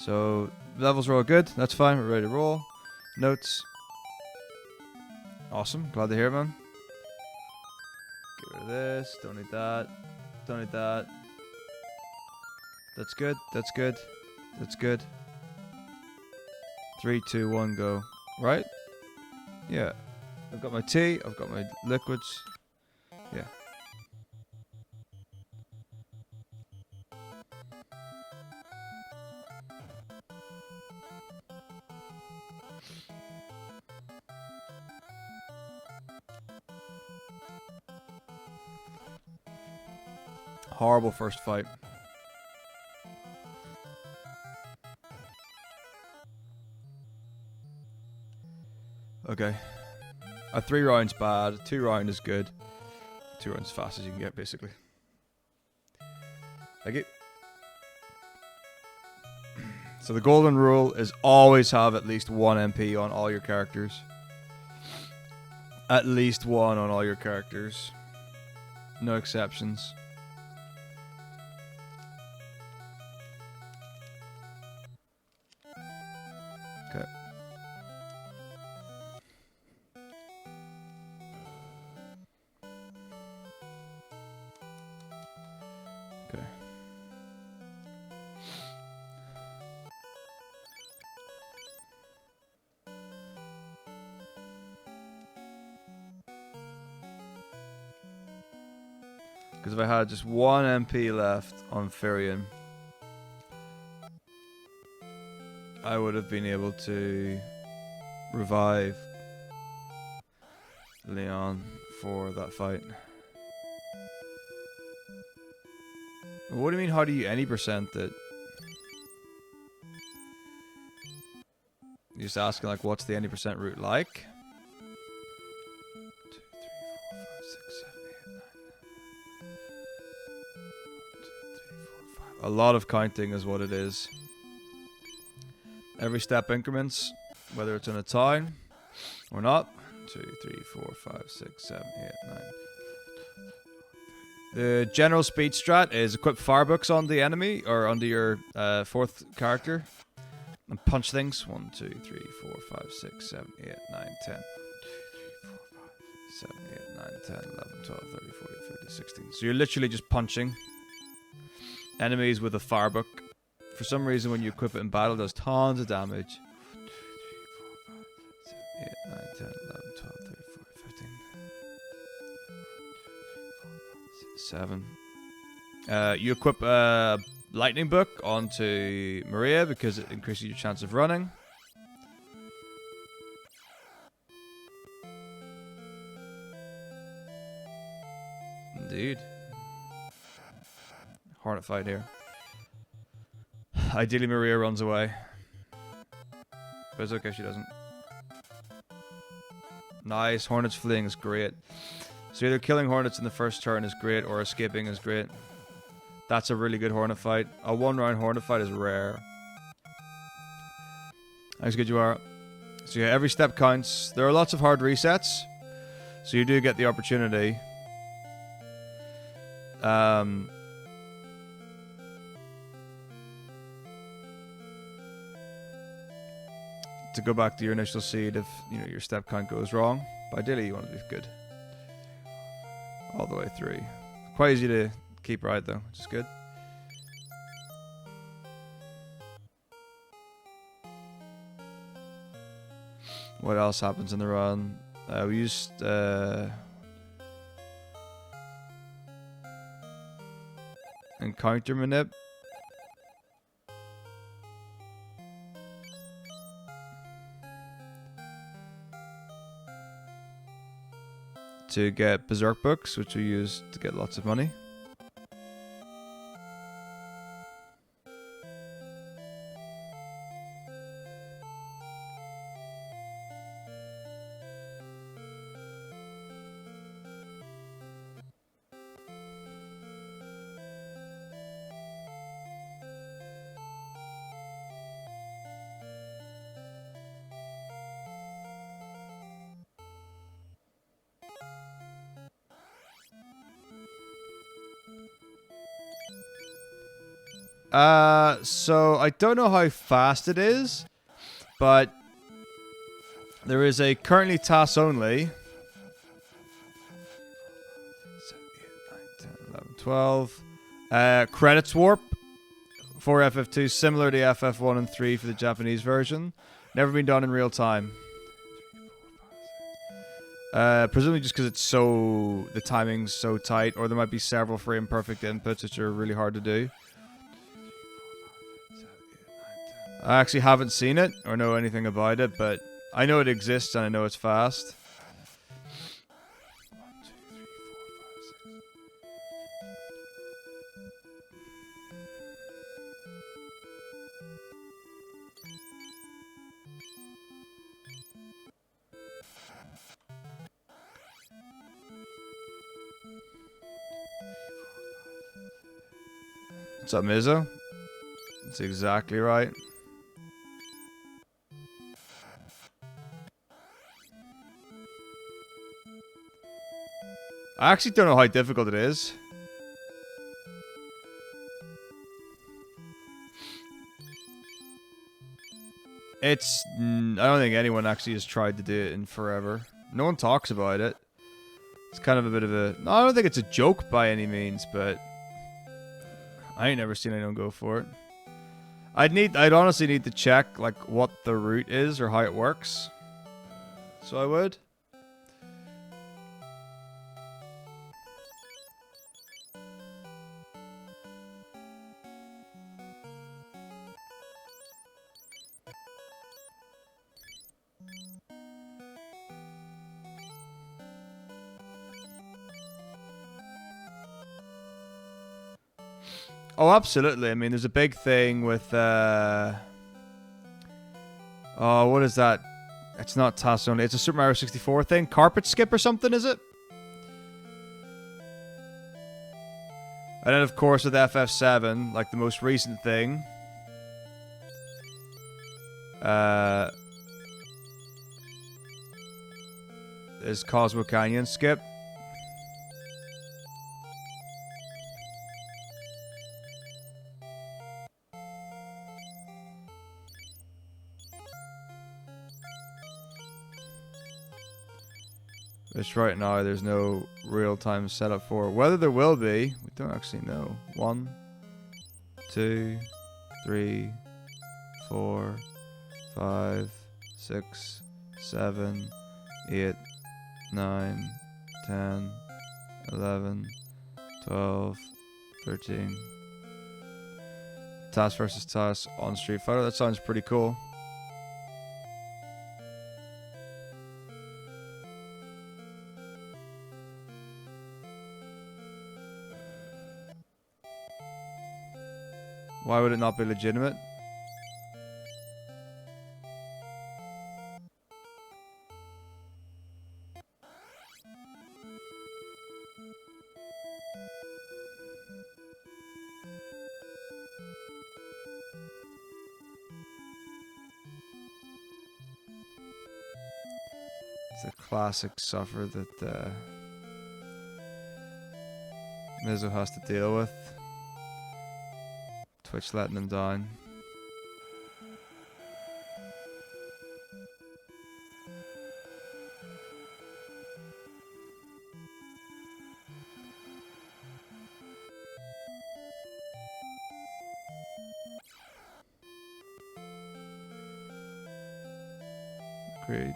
So levels are all good. That's fine. We're ready to roll. Notes. Awesome. Glad to hear it, man. Get rid of this. Don't need that. Don't need that. That's good. That's good. That's good. 3, 2, 1, go. Right? Yeah. I've got my tea. I've got my liquids. Yeah. Horrible first fight. Okay. A 3 rounds bad. A 2 round is good. 2 rounds as fast as you can get, basically. Like it. So the golden rule is always have at least 1 MP on all your characters. At least 1 on all your characters. No exceptions. Okay. Okay. Because if I had just 1 MP left on Firion, I would have been able to revive Leon for that fight. What do you mean, how do you any percent it? You're just asking, like, what's the any percent route like? 2, 3, 4, 5, 6, 7, 8, 9. 1, 2, 3, 4, 5. A lot of counting is what it is. Every step increments, whether it's in a town or not. 2, 3, 4, 5, 6, 7, 8, 9. The general speed strat is equip firebooks on the enemy or onto your 4th character and punch things. 1, 2, 3, 4, 5, 6, 7, 8, 9, 10. 1, 2, 3, 4, 5, 7, 8, 9, 10, 11, 12, 13, 14, 15, 16. So you're literally just punching enemies with a firebook. For some reason, when you equip it in battle, it does tons of damage. 1, 2, 3, 4, 5, 7, 8, 9, 10, 11, 12, 13, 14, 15. 7. You equip a lightning book onto Maria because it increases your chance of running. Indeed. Hornet fight here. Ideally, Maria runs away. But it's okay, she doesn't. Nice. Hornets fleeing is great. So either killing hornets in the first turn is great or escaping is great. That's a really good hornet fight. A 1-round hornet fight is rare. Thanks, good you are. So yeah, every step counts. There are lots of hard resets. So you do get the opportunity. To go back to your initial seed if your step count goes wrong. But ideally you want to be good. All the way through. Quite easy to keep right though, which is good. What else happens in the run? We used encounter manip. To get berserk books, which we use to get lots of money. So I don't know how fast it is, but there is a currently TAS only. 7, 8, 9, 10, 11, 12. Credits warp for FF2, similar to FF1 and 3 for the Japanese version. Never been done in real time. Presumably just because it's the timing's so tight, or there might be several frame perfect inputs which are really hard to do. I actually haven't seen it or know anything about it, but I know it exists and I know it's fast. 1, 2, 3, 4, 5, 6. What's up, Mizzo? That's exactly right. I actually don't know how difficult it is. I don't think anyone actually has tried to do it in forever. No one talks about it. It's kind of a bit of a... No, I don't think it's a joke by any means, but... I ain't never seen anyone go for it. I'd honestly need to check, like, what the route is or how it works. So I would. Oh, absolutely. I mean, there's a big thing with, oh, what is that? It's not TAS only. It's a Super Mario 64 thing. Carpet skip or something, is it? And then, of course, with FF7, like the most recent thing, is Cosmo Canyon skip. Which right now there's no real-time setup for. Whether there will be, we don't actually know. 1, 2, 3, 4, 5, 6, 7, 8, 9, 10, 11, 12, 13. TAS versus TAS on Street Fighter. That sounds pretty cool. Why would it not be legitimate? It's a classic suffer that Mizzo has to deal with. Twitch letting him down. Great.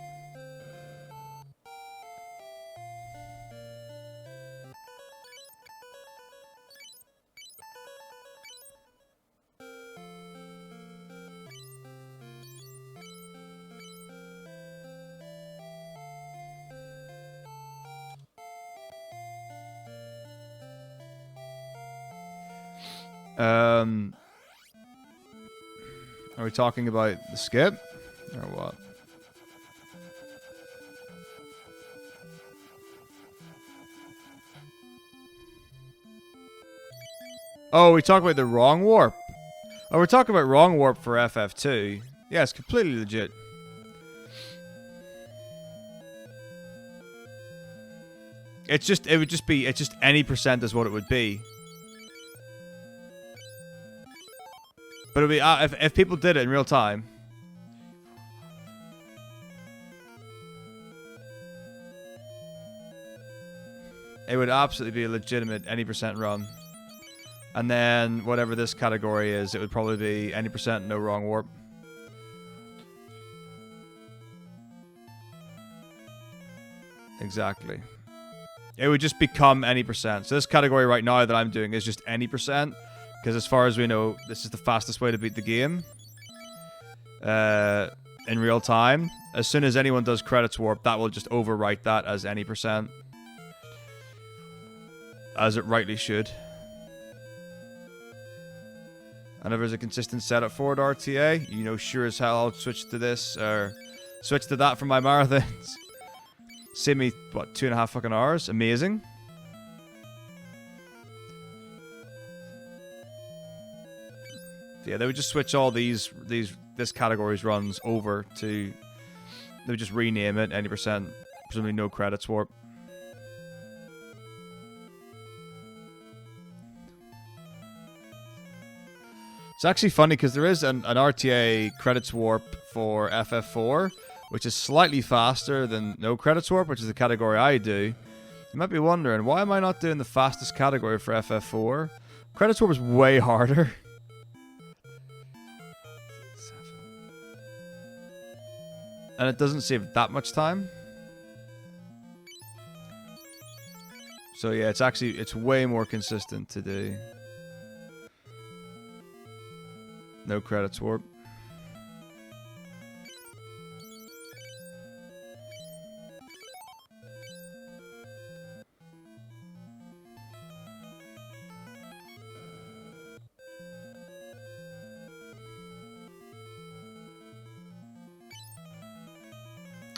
Are we talking about the skip? Or what? Oh, we talk about the wrong warp. Oh, we're talking about wrong warp for FF2. Yeah, it's completely legit. It's just any percent is what it would be. But it'd be if people did it in real time. It would absolutely be a legitimate any percent run. And then whatever this category is, it would probably be any percent no wrong warp. Exactly. It would just become any percent. So this category right now that I'm doing is just any percent. Because as far as we know, this is the fastest way to beat the game. In real time. As soon as anyone does credits warp, that will just overwrite that as any percent. As it rightly should. And if there's a consistent setup for it, RTA, you know, sure as hell I'll switch to this, or switch to that for my marathons. Save me, what, 2.5 fucking hours? Amazing. Yeah, they would just switch all this category's runs over to, they would just rename it, any percent, presumably no credits warp. It's actually funny because there is an RTA credits warp for FF4, which is slightly faster than no credits warp, which is the category I do. You might be wondering, why am I not doing the fastest category for FF4? Credits warp is way harder. And it doesn't save that much time. So yeah, it's way more consistent to do. No credits warp.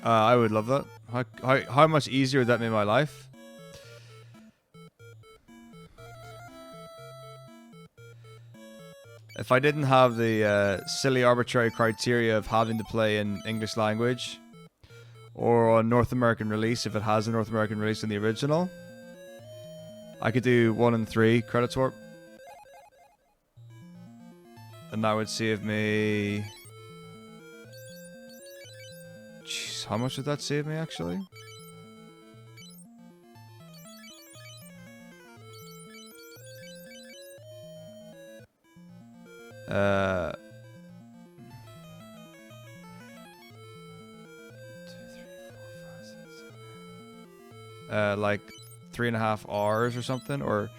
I would love that. How much easier would that make my life? If I didn't have the silly arbitrary criteria of having to play in English language, or on North American release, if it has a North American release in the original, I could do 1 and 3 credits warp. And that would save me... Jeez, how much would that save me actually? Like 3.5 hours or something, or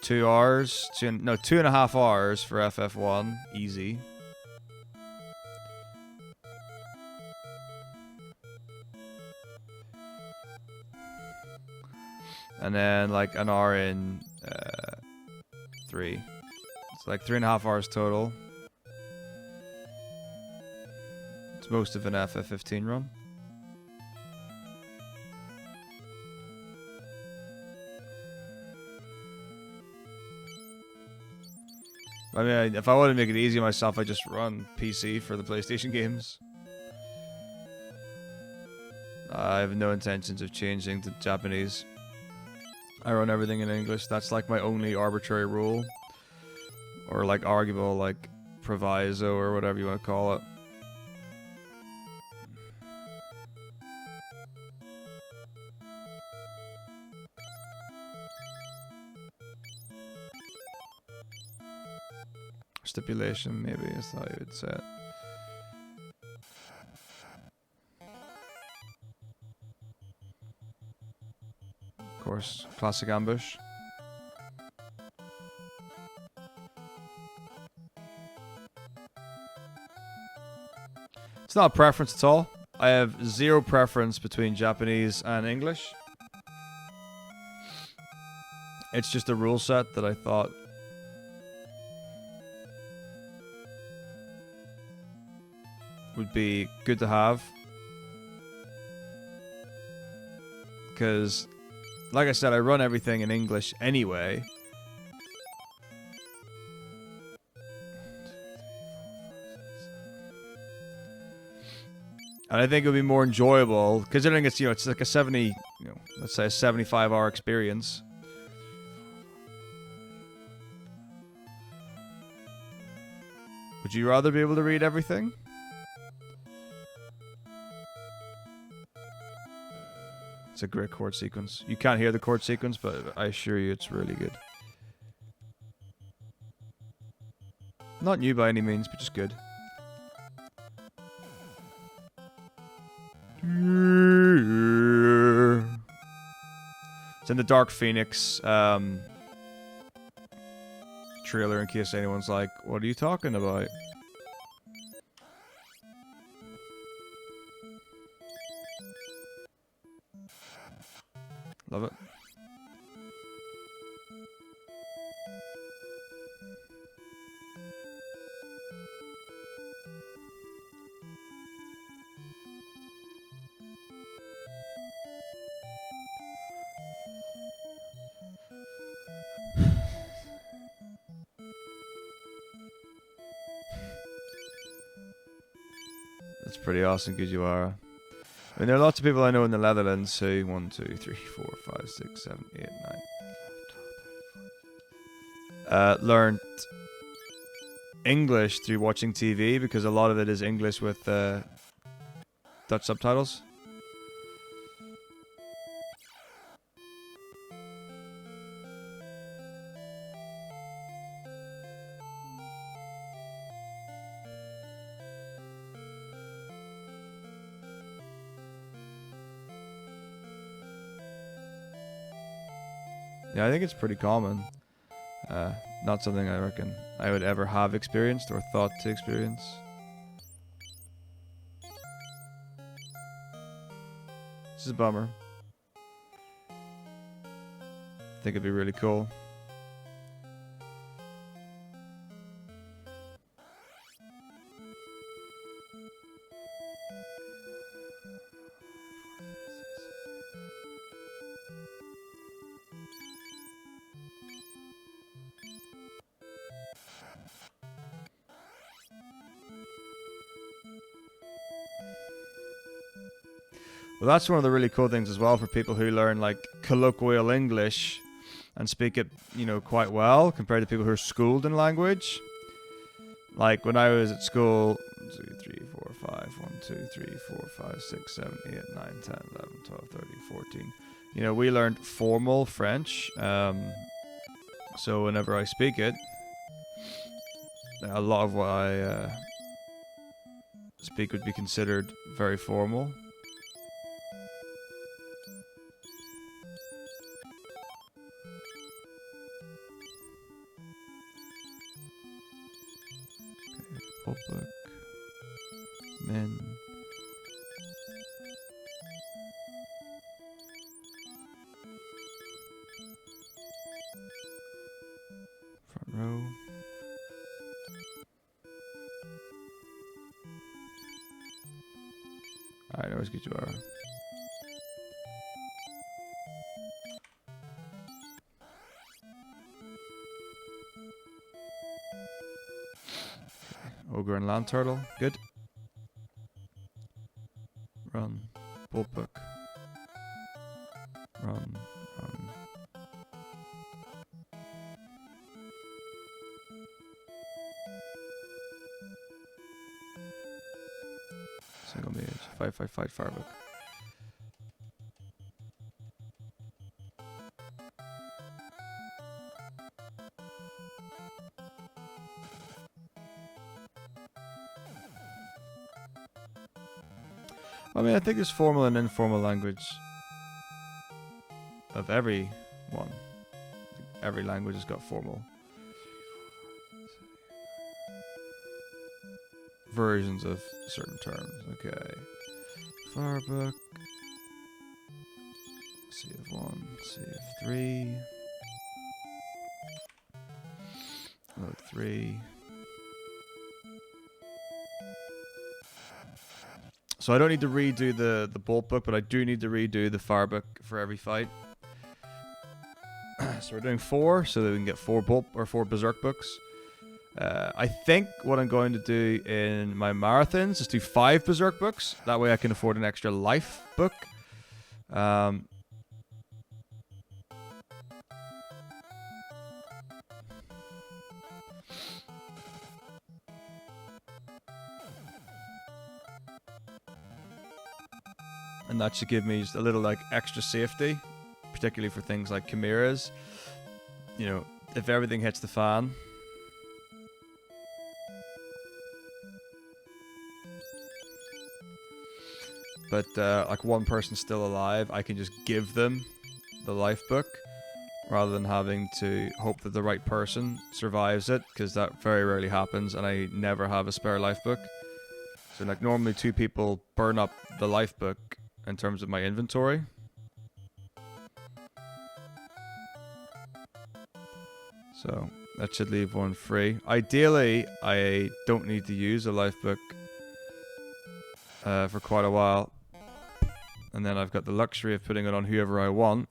2 hours. 2.5 hours for FF1, easy. And then like an hour in 3. It's like 3.5 hours total. It's most of an FF15 run. I mean, if I want to make it easy on myself, I just run PC for the PlayStation games. I have no intentions of changing to Japanese. I run everything in English. That's like my only arbitrary rule. Or like arguable, like proviso or whatever you want to call it. Stipulation, maybe, is how you would say it. Of course, classic ambush. It's not a preference at all. I have zero preference between Japanese and English. It's just a rule set that I thought would be good to have. Because, like I said, I run everything in English anyway. And I think it would be more enjoyable, considering it's, it's like a 70, let's say a 75-hour experience. Would you rather be able to read everything? It's a great chord sequence. You can't hear the chord sequence, but I assure you it's really good. Not new by any means, but just good. It's in the Dark Phoenix trailer, in case anyone's like, what are you talking about? Love it. That's pretty awesome, Gujiwara. I mean, there are lots of people I know in the Netherlands who 1, 2, 3, 4, 5, 6, 7, 8, 9 learned English through watching TV, because a lot of it is English with Dutch subtitles. Yeah, I think it's pretty common. Not something I reckon I would ever have experienced or thought to experience. This is a bummer. I think it'd be really cool. Well, that's one of the really cool things as well for people who learn like colloquial English and speak it, you know, quite well compared to people who are schooled in language. Like when I was at school, 1, 2, 3, 4, 5, 1, 2, 3, 4, 5, 6, 7, 8, 9, 10, 11, 12, 13, 14. You know, we learned formal French. So whenever I speak it, a lot of what I speak would be considered very formal. Public. Men. Front row. Alright, always get you are. Ogre and Land Turtle, good. Run. Bullpuck. Run. Run. Single mage. Fight, Farbook. I mean, I think there's formal and informal language of every one. Every language has got formal versions of certain terms. Okay. Farbook. CF1, CF3. Load 3. So I don't need to redo the bolt book, but I do need to redo the fire book for every fight. So we're doing 4, so that we can get 4 bolt or 4 berserk books. I think what I'm going to do in my marathons is do 5 berserk books. That way I can afford an extra life book. and that should give me just a little like extra safety, particularly for things like chimeras. You know, if everything hits the fan. But like one person's still alive, I can just give them the life book rather than having to hope that the right person survives it, because that very rarely happens, and I never have a spare life book. So like normally 2 people burn up the life book in terms of my inventory. So that should leave 1 free. Ideally, I don't need to use a life book for quite a while. And then I've got the luxury of putting it on whoever I want.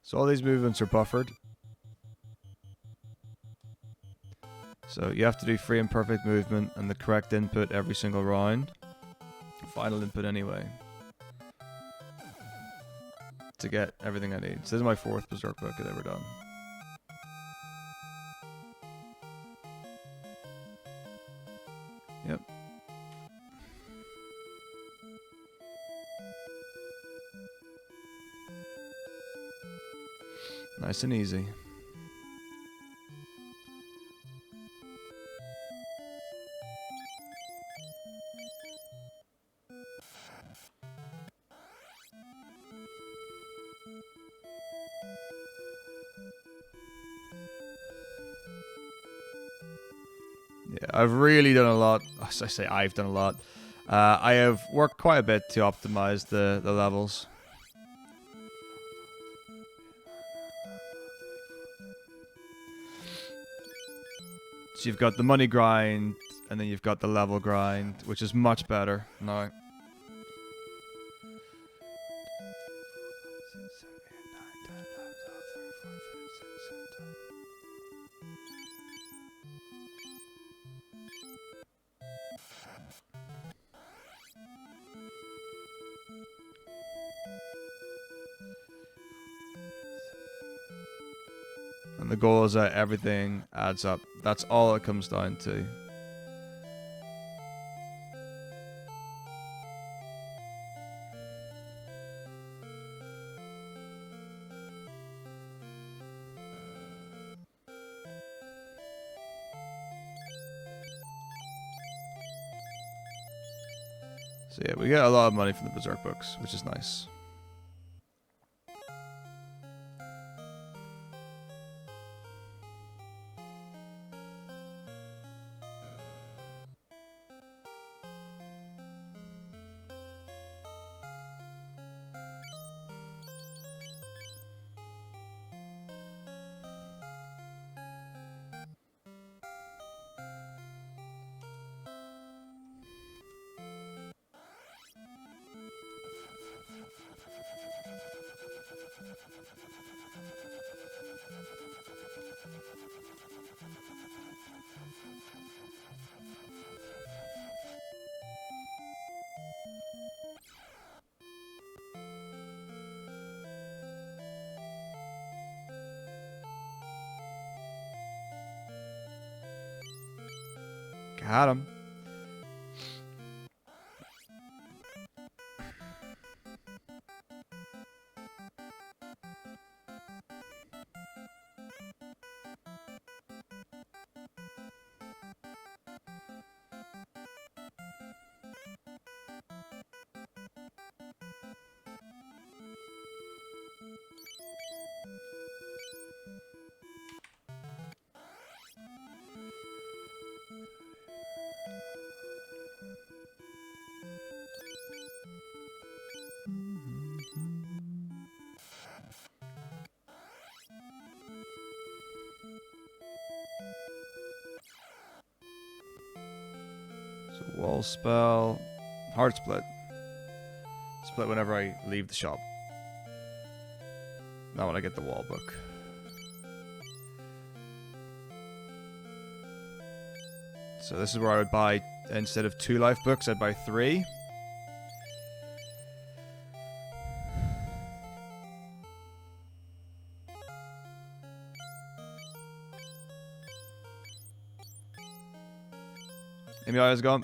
So all these movements are buffered. So you have to do free and perfect movement and the correct input every single round. Final input anyway. To get everything I need. So this is my 4th Berserk book I've ever done. Yep. Nice and easy. Yeah, I've really done a lot. I say I've done a lot. I have worked quite a bit to optimize the levels. So you've got the money grind, and then you've got the level grind, which is much better now. And the goal is that everything adds up. That's all it comes down to. So yeah, we get a lot of money from the Berserk books, which is nice. Got him. So wall spell, hard split. Split whenever I leave the shop. Not when I get the wall book. So this is where I would buy, instead of 2 life books, I'd buy 3. Amy eyes gone.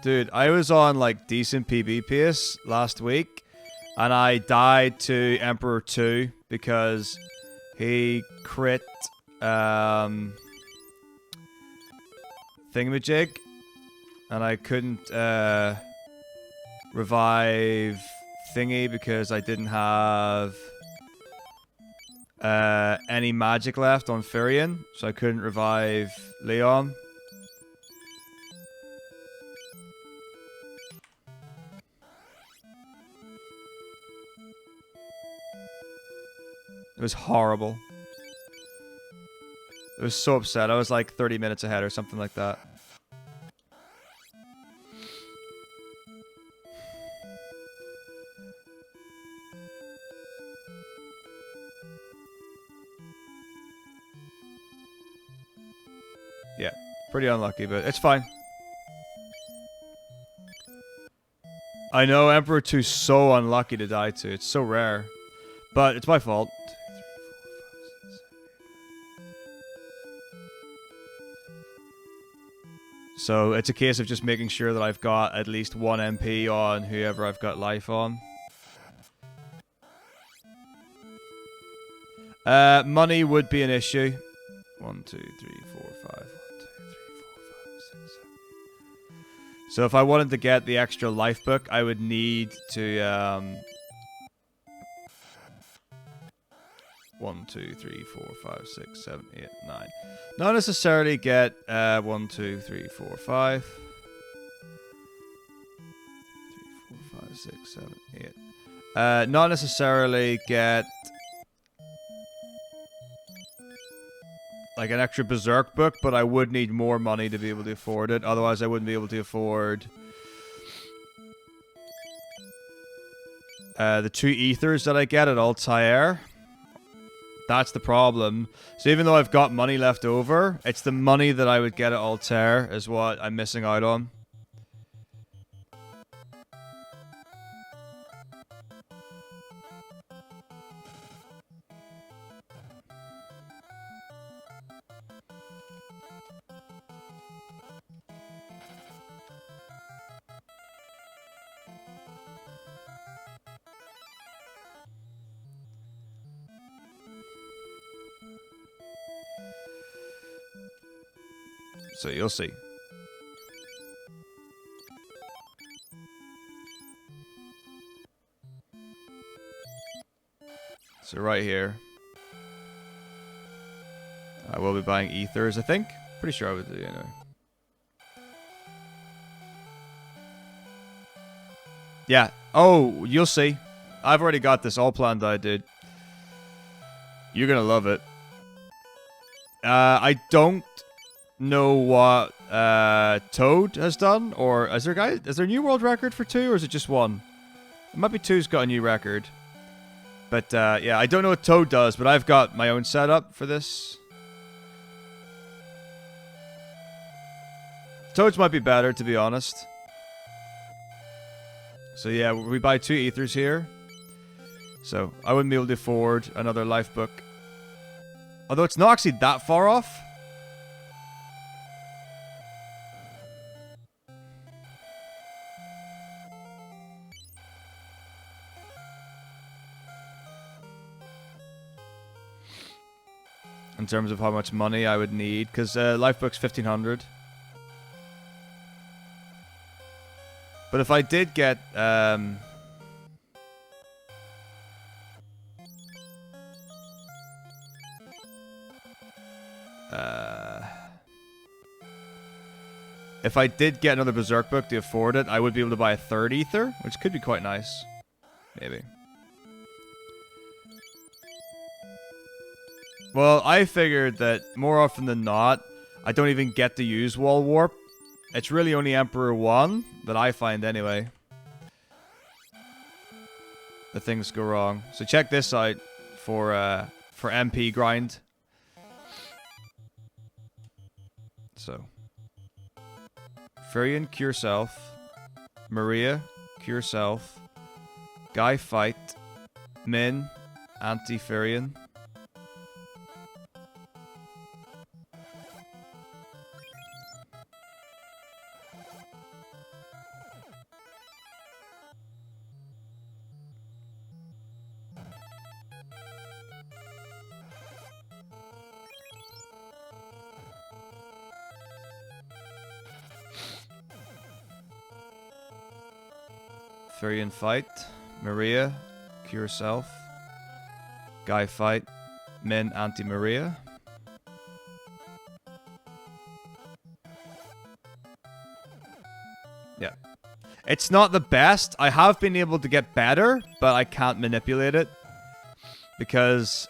Dude, I was on like decent PB pace last week, and I died to Emperor 2 because he crit thingamajig, and I couldn't revive thingy because I didn't have any magic left on Furion, so I couldn't revive Leon. It was horrible. I was so upset. I was like 30 minutes ahead or something like that. Yeah, pretty unlucky, but it's fine. I know Emperor 2's so unlucky to die to. It's so rare. But it's my fault. So it's a case of just making sure that I've got at least 1 MP on whoever I've got life on. Money would be an issue. 1, 2, 3, 4, 5. 1, 2, 3, 4, 5, 6, 7. So if I wanted to get the extra life book, I would need to 1, 2, 3, 4, 5, 6, 7, 8, 9. Not necessarily get 1, 2, 3, 4, 5. 3, 4, 5, 6, 7, 8. Not necessarily get like an extra Berserk book, but I would need more money to be able to afford it. Otherwise, I wouldn't be able to afford the 2 ethers that I get at Altair. That's the problem. So even though I've got money left over, it's the money that I would get at Altair is what I'm missing out on. So you'll see. So right here, I will be buying ethers, I think. Pretty sure I would do anyway. Yeah. Oh, you'll see. I've already got this all planned out, dude. You're gonna love it. I don't know what Toad has done, or is there a new world record for 2, or is it just 1? It might be 2's got a new record. But yeah, I don't know what Toad does, but I've got my own setup for this. Toad's might be better, to be honest. So yeah, we buy 2 ethers here. So I wouldn't be able to afford another life book. Although it's not actually that far off. In terms of how much money I would need, because life book's 1,500. But if I did get If I did get another Berserk book to afford it, I would be able to buy a third Ether, which could be quite nice. Maybe. Well, I figured that more often than not, I don't even get to use Wall Warp. It's really only Emperor 1 that I find anyway. The things go wrong. So check this out for MP grind. So Furion, cure self. Maria, cure self. Guy fight. Min, anti-Furion. Furion fight. Maria, cure self. Guy fight. Min, anti-Maria. Yeah. It's not the best. I have been able to get better, but I can't manipulate it. Because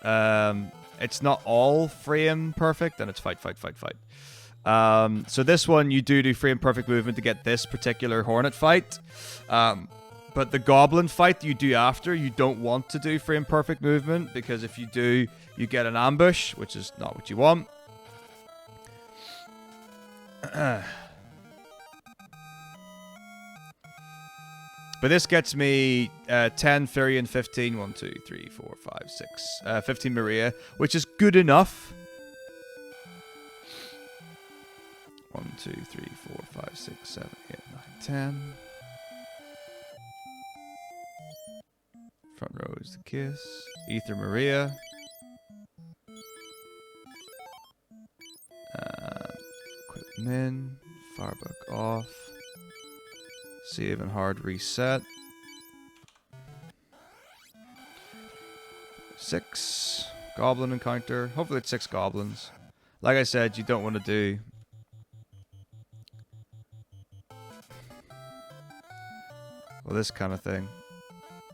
it's not all frame perfect, and it's fight. So this one, you do frame perfect movement to get this particular Hornet fight. But the Goblin fight you do after, you don't want to do frame perfect movement, because if you do, you get an ambush, which is not what you want. But this gets me 10 Furion, 15, 1, 2, 3, 4, 5, 6, 15 Maria, which is good enough. 1, 2, 3, 4, 5, 6, 7, 8, 9, 10. Front row is the kiss. Ether Maria. Quit Min. Firebook off. Save and hard reset. 6. Goblin encounter. Hopefully it's 6 goblins. Like I said, you don't want to do... well, this kind of thing.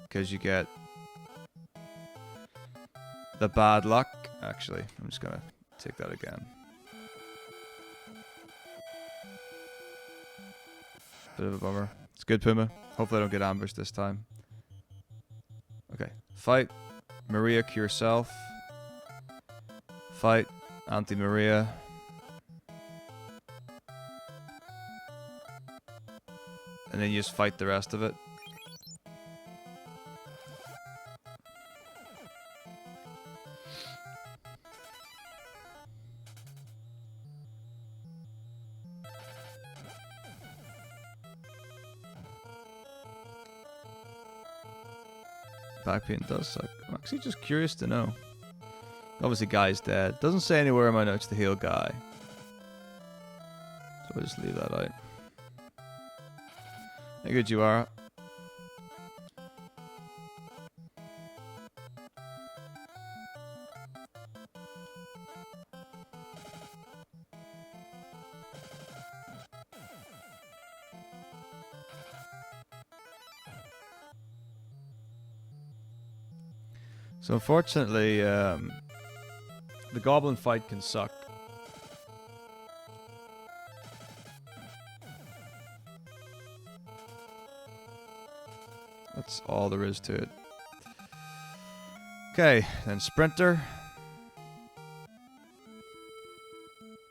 Because you get the bad luck. Actually, I'm just gonna take that again. Bit of a bummer. It's good, Puma. Hopefully I don't get ambushed this time. Okay. Fight. Maria, cure self. Fight. Anti-Maria. And then you just fight the rest of it. Back pain does suck. I'm actually just curious to know. Obviously, Guy's dead. Doesn't say anywhere in my notes to heal Guy. So we'll just leave that out. How good you are. So unfortunately, the goblin fight can suck. That's all there is to it. Okay, then Sprinter.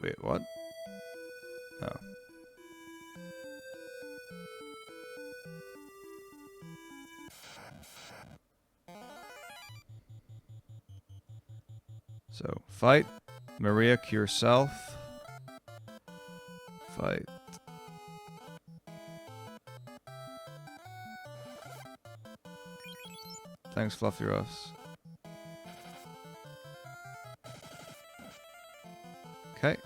Wait, what? Oh. So, fight. Maria, cure self. Fight. Thanks, Fluffy Ruffs. Okay.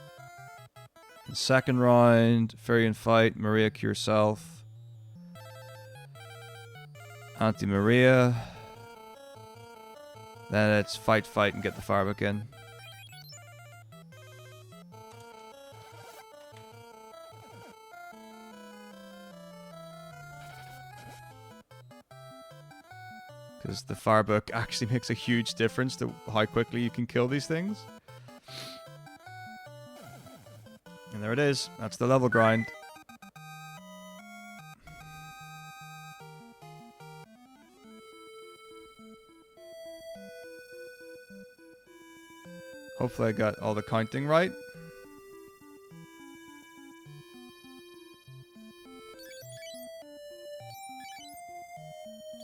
The second round, Furion fight. Maria, cure self. Anti-Maria. Then it's fight, and get the Firebook in. Because the Firebook actually makes a huge difference to how quickly you can kill these things. And there it is. That's the level grind. Hopefully I got all the counting right.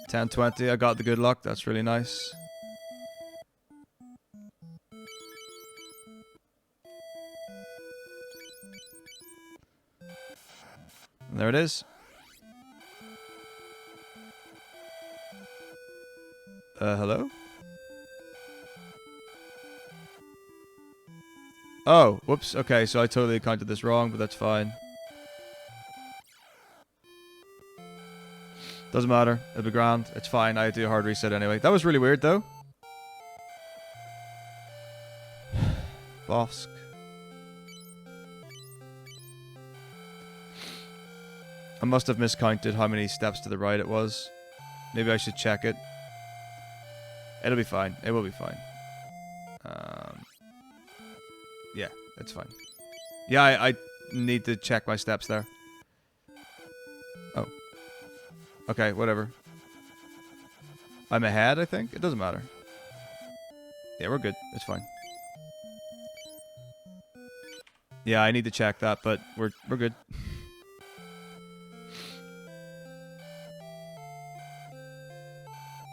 $10.20, I got the good luck. That's really nice. And there it is. Hello? Oh, whoops. Okay, so I totally counted this wrong, but that's fine. Doesn't matter. It'll be grand. It's fine. I do a hard reset anyway. That was really weird, though. Bosk. I must have miscounted how many steps to the right it was. Maybe I should check it. It'll be fine. It will be fine. Yeah, it's fine. Yeah, I need to check my steps there. Oh. Okay, whatever. I'm ahead, I think? It doesn't matter. Yeah, we're good. It's fine. Yeah, I need to check that, but we're good.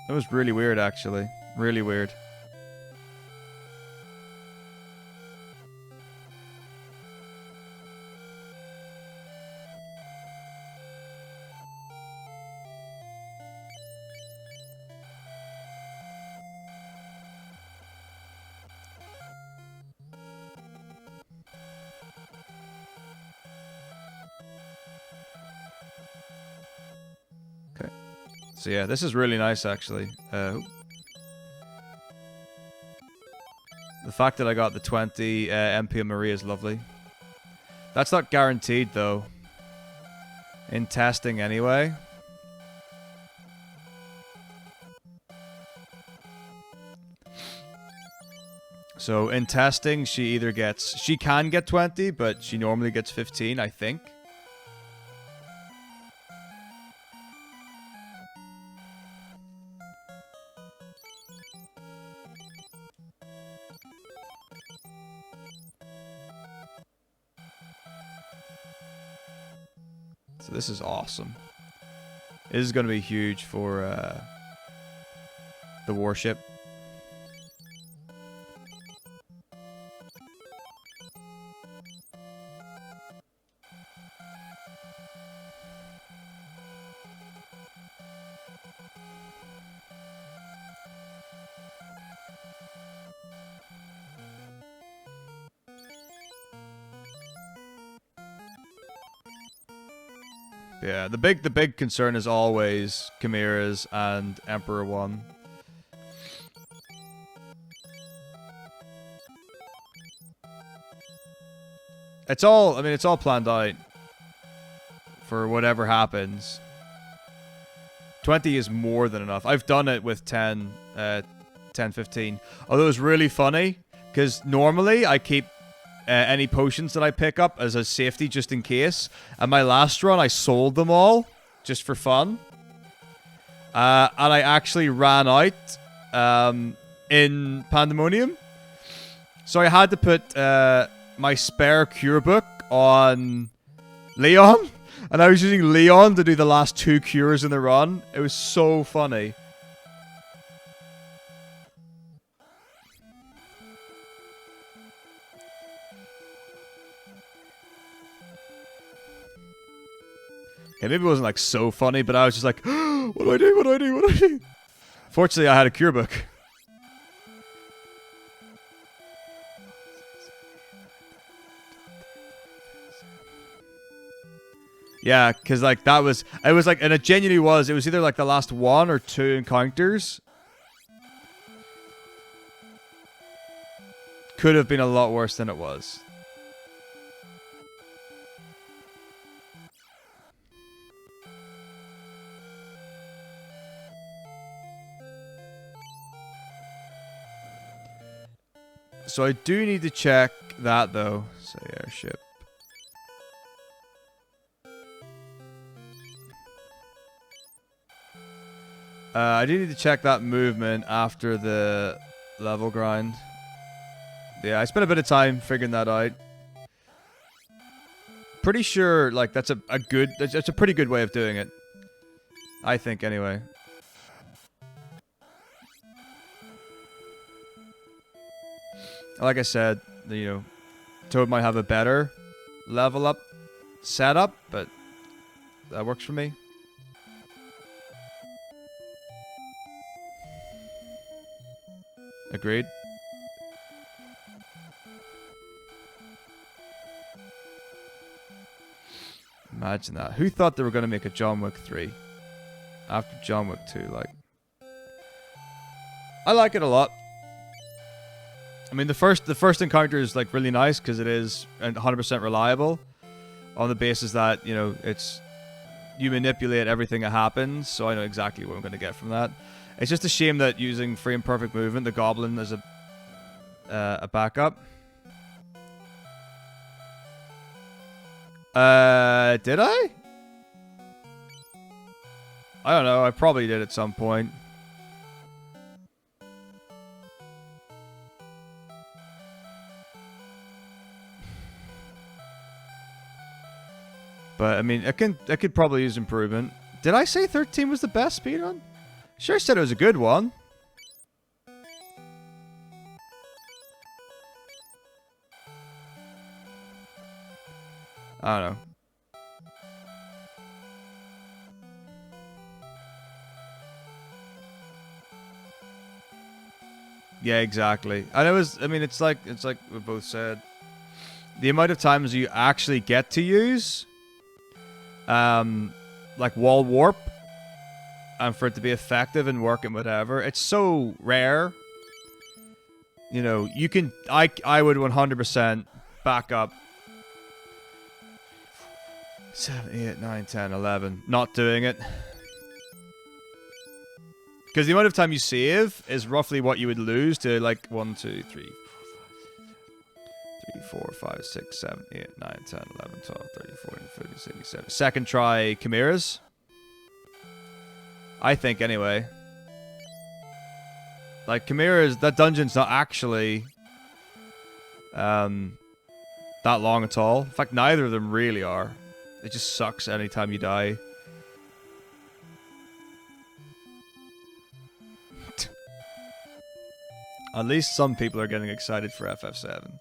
That was really weird, actually. Really weird. Okay. So yeah, this is really nice, actually. The fact that I got the 20 MP of Maria is lovely. That's not guaranteed, though. In testing, anyway. So, in testing, she either gets... She can get 20, but she normally gets 15, I think. So this is awesome. This is going to be huge for the warship. Yeah, the big concern is always Chimera's and Emperor 1. It's all, I mean, it's all planned out for whatever happens. 20 is more than enough. I've done it with 10, 15. Although it's really funny, because normally I keep any potions that I pick up as a safety just in case. And my last run, I sold them all just for fun. And I actually ran out in Pandemonium. So I had to put my spare cure book on Leon. And I was using Leon to do the last 2 cures in the run. It was so funny. Okay, maybe it wasn't like so funny, but I was just like, what do I do? What do I do? What do I do? Fortunately, I had a cure book. Yeah, because like that was, it was like, and it genuinely was, it was either like the last 1 or 2 encounters. Could have been a lot worse than it was. So I do need to check that though. Say airship. I do need to check that movement after the level grind. Yeah, I spent a bit of time figuring that out. Pretty sure, like, that's a pretty good way of doing it. I think, anyway. Like I said, you know, Toad might have a better level up setup, but that works for me. Agreed. Imagine that. Who thought they were going to make a John Wick 3 after John Wick 2? Like, I like it a lot. I mean, the first encounter is like really nice because it is 100% reliable on the basis that, you know, it's you manipulate everything that happens, so I know exactly what I'm going to get from that. It's just a shame that using frame perfect movement, the Goblin as a backup. Did I? I don't know. I probably did at some point. But I mean, it could probably use improvement. Did I say 13 was the best speedrun? Sure said it was a good one. I don't know. Yeah, exactly. And it was, I mean, it's like we both said. The amount of times you actually get to use like wall warp and for it to be effective and work and whatever, it's so rare. You know, you can I would 100% back up 7, 8, 9, 10, 11 not doing it. Because the amount of time you save is roughly what you would lose to like 1, 2, 3, 4, 5, 6, 7, 8, 9, 10, 11, 12, 13, 14, 15, 16, 17. Second try Chimeras. I think anyway. Like Chimeras, that dungeon's not actually that long at all. In fact, neither of them really are. It just sucks anytime you die. At least some people are getting excited for FF7.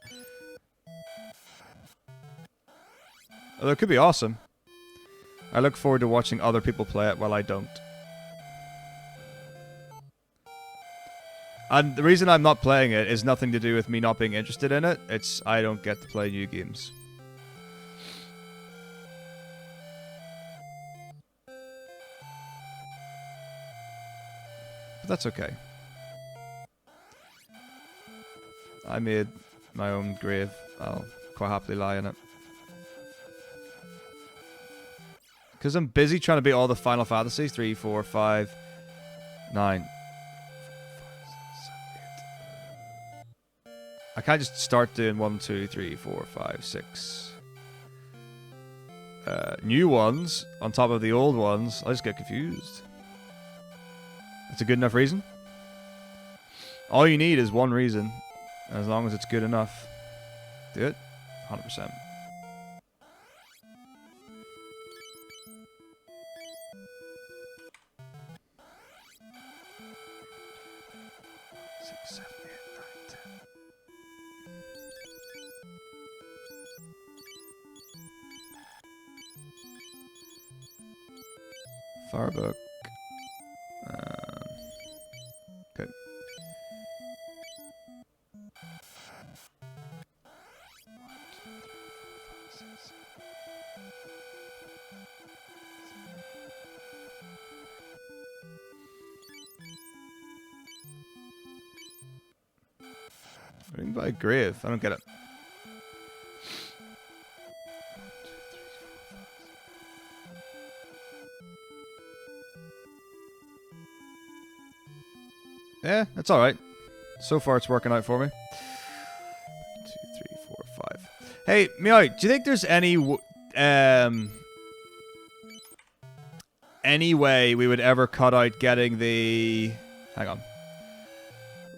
Although it could be awesome. I look forward to watching other people play it while I don't. And the reason I'm not playing it is nothing to do with me not being interested in it. It's I don't get to play new games. But that's okay. I made my own grave. I'll quite happily lie in it. Because I'm busy trying to beat all the Final Fantasies. 3, 4, 5, 9. I can't just start doing 1, 2, 3, 4, 5, 6 new ones on top of the old ones. I just get confused. It's a good enough reason. All you need is one reason. As long as it's good enough. Do it. 100%. Farbook. Good. What do you mean by grave? I don't get it. Yeah, it's alright. So far it's working out for me. Hey, Meow, do you think there's any way we would ever cut out getting the... Hang on.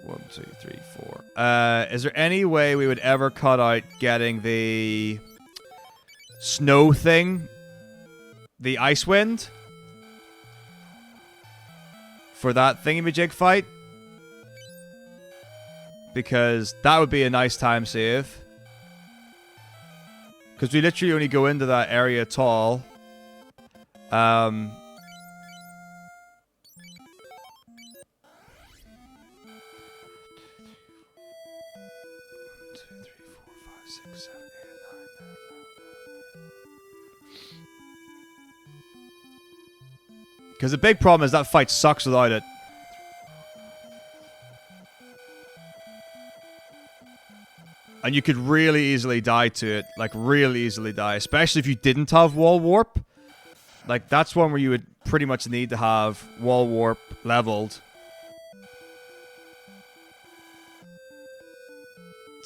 1, 2, 3, 4. Is there any way we would ever cut out getting the snow thing? The ice wind? For that thingamajig fight? Because that would be a nice time save. Because we literally only go into that area tall. Because the big problem is that fight sucks without it. And you could really easily die to it. Like, really easily die. Especially if you didn't have wall warp. Like, that's one where you would pretty much need to have wall warp leveled.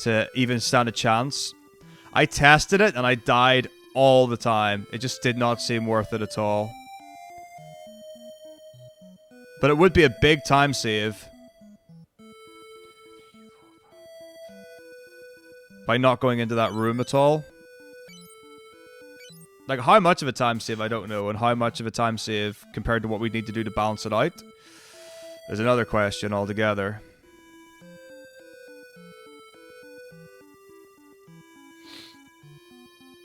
To even stand a chance. I tested it and I died all the time. It just did not seem worth it at all. But it would be a big time save. By not going into that room at all. Like, how much of a time save, I don't know. And how much of a time save compared to what we need to do to balance it out is another question altogether.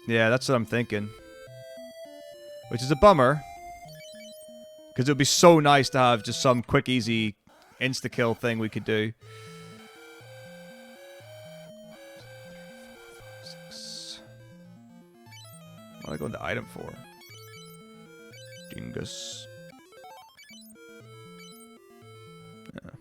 Yeah, that's what I'm thinking. Which is a bummer. Because it would be so nice to have just some quick, easy, insta-kill thing we could do. 6. What am I going to item for? Dingus. Yeah.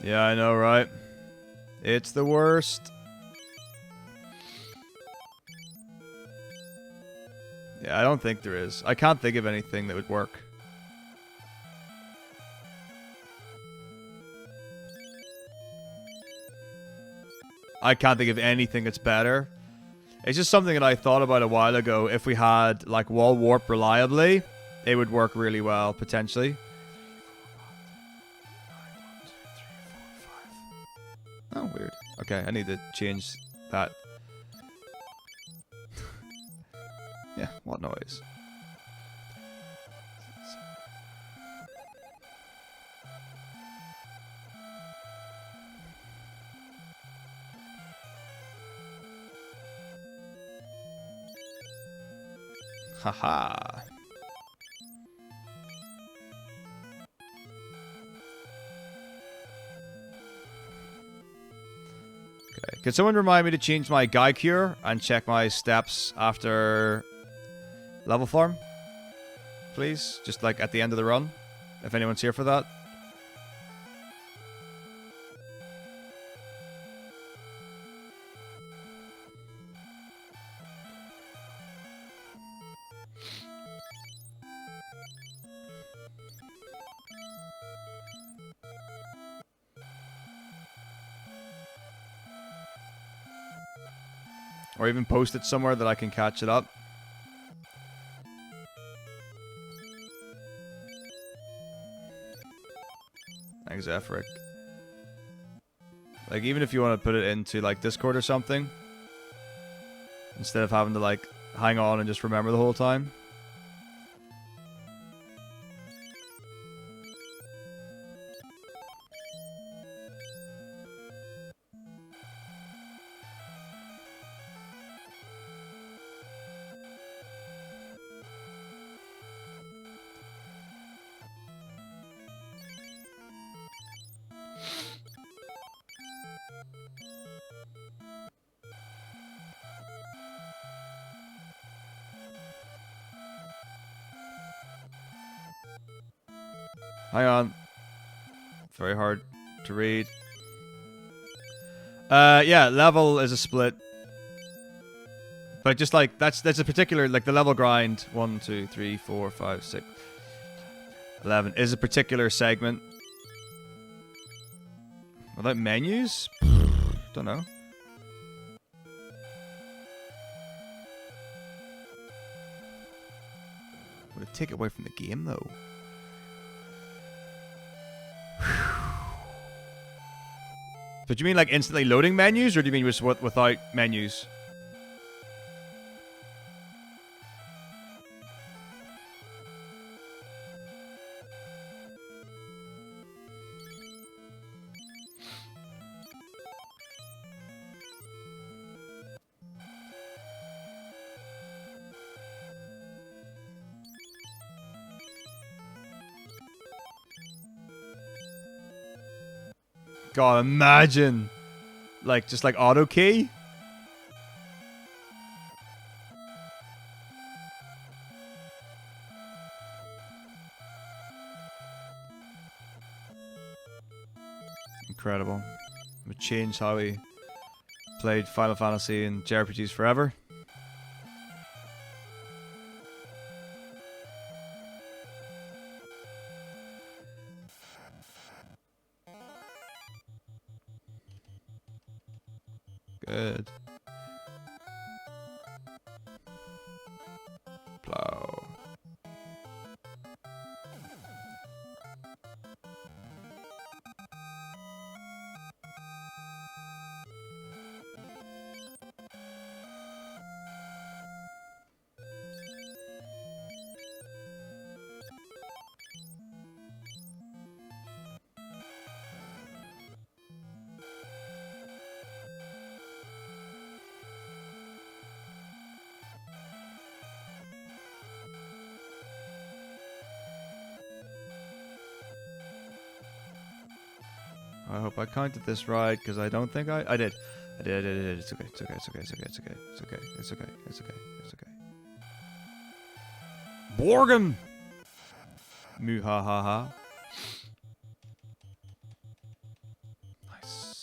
Yeah, I know, right? It's the worst. Yeah, I don't think there is. I can't think of anything that would work. I can't think of anything that's better. It's just something that I thought about a while ago. If we had, like, wall warp reliably, it would work really well, potentially. Oh, weird. Okay, I need to change that. Yeah, what noise? Haha. Okay, can someone remind me to change my Guy Cure and check my steps after level farm? Please? Just like at the end of the run? If anyone's here for that. Or even post it somewhere that I can catch it up. Thanks, Efric. Like, even if you want to put it into, like, Discord or something. Instead of having to, like, hang on and just remember the whole time. Hang on. Very hard to read. Yeah, level is a split. But just like that's a particular like the level grind 1, 2, 3, 4, 5, 6, 11 is a particular segment. Without menus? Don't know. Would it take it away from the game though? But do you mean like instantly loading menus, or do you mean just without menus? God, imagine, like just like auto key. Incredible. It would change how we played Final Fantasy and JRPGs forever. Good. Plow. I hope I counted this right, because I don't think I did. I did. It's okay. It's okay. It's okay. It's okay. It's okay. It's okay. It's okay. It's okay. It's okay. Borgum. Moo ha ha ha. Nice.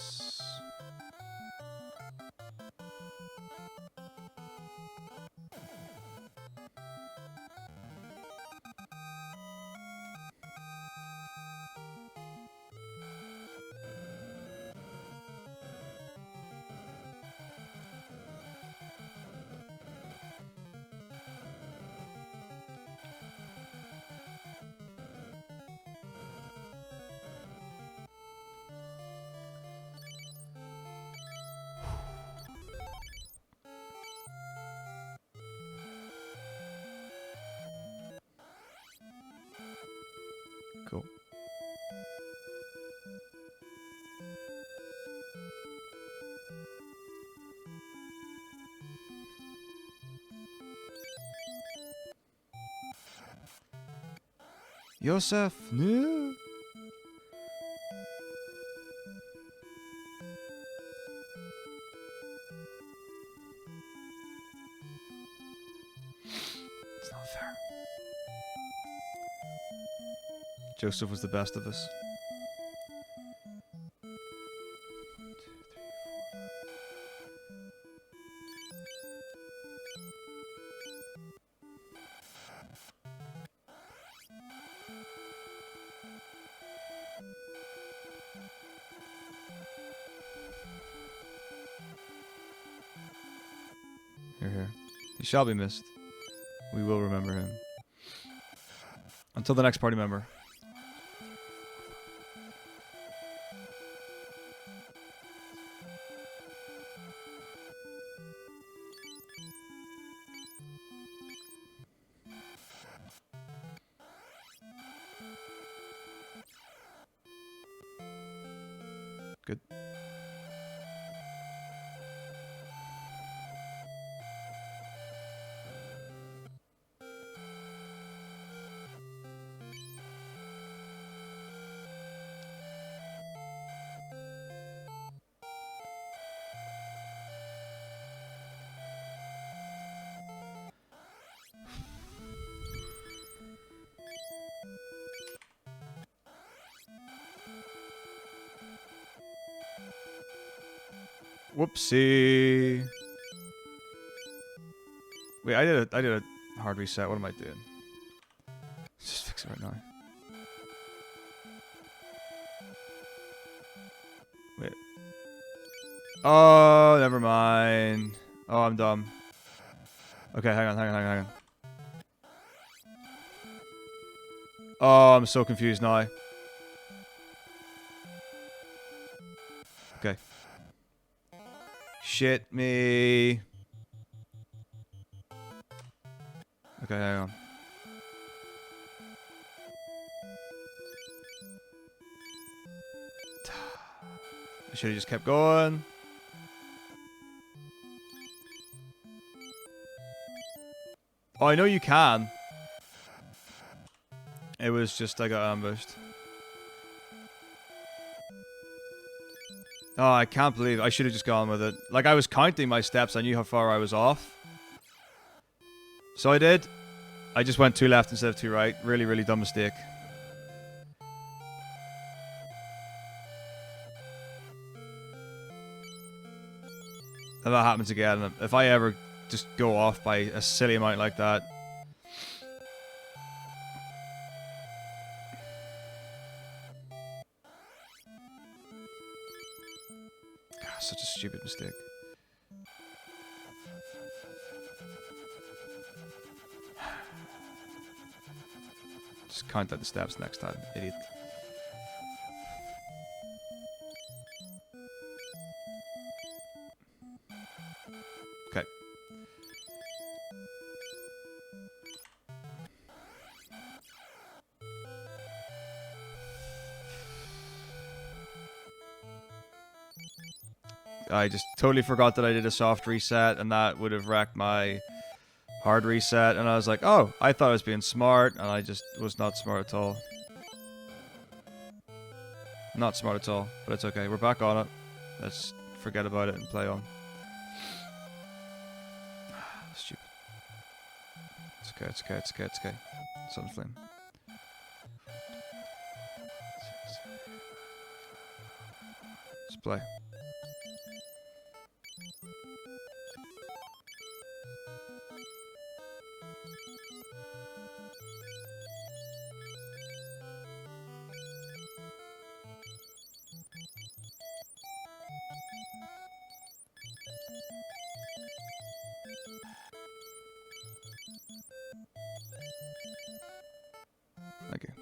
Cool. Yosef, no. It's not fair. Joseph was the best of us. Here. He shall be missed. We will remember him. Until the next party member. Good. Whoopsie. Wait, I did a hard reset. What am I doing? Let's just fix it right now. Wait. Oh, never mind. Oh, I'm dumb. Okay, hang on. Oh, I'm so confused now. Okay. Shit me. Okay, hang on. I should have just kept going. Oh, I know you can. It was just I got ambushed. Oh, I can't believe I should have just gone with it. Like, I was counting my steps. I knew how far I was off. So I did. I just went 2 left instead of 2 right. Really, really dumb mistake. If that happens again, if I ever just go off by a silly amount like that. God, such a stupid mistake. Just count out the steps next time, idiot. Okay. I just totally forgot that I did a soft reset, and that would have wrecked my hard reset. And I was like, oh, I thought I was being smart, and I just was not smart at all. Not smart at all, but it's okay. We're back on it. Let's forget about it and play on. Stupid. It's okay, it's okay, it's okay, it's okay. Sun's flame. Let's play. Thank you.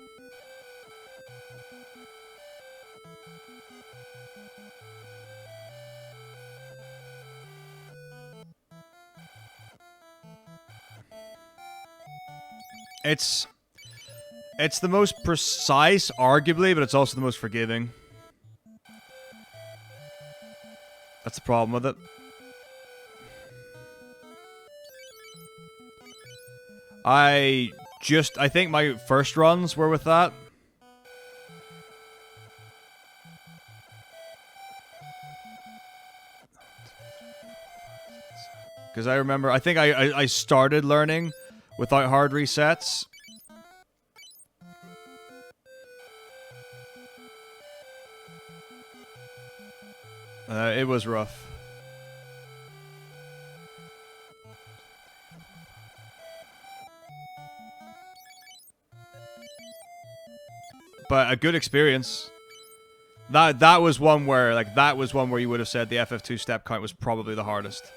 It's the most precise, arguably, but it's also the most forgiving. That's the problem with it. I think my first runs were with that. Because I remember, I think I started learning without hard resets. It was rough. But a good experience. That was one where you would have said the FF2 step count was probably the hardest.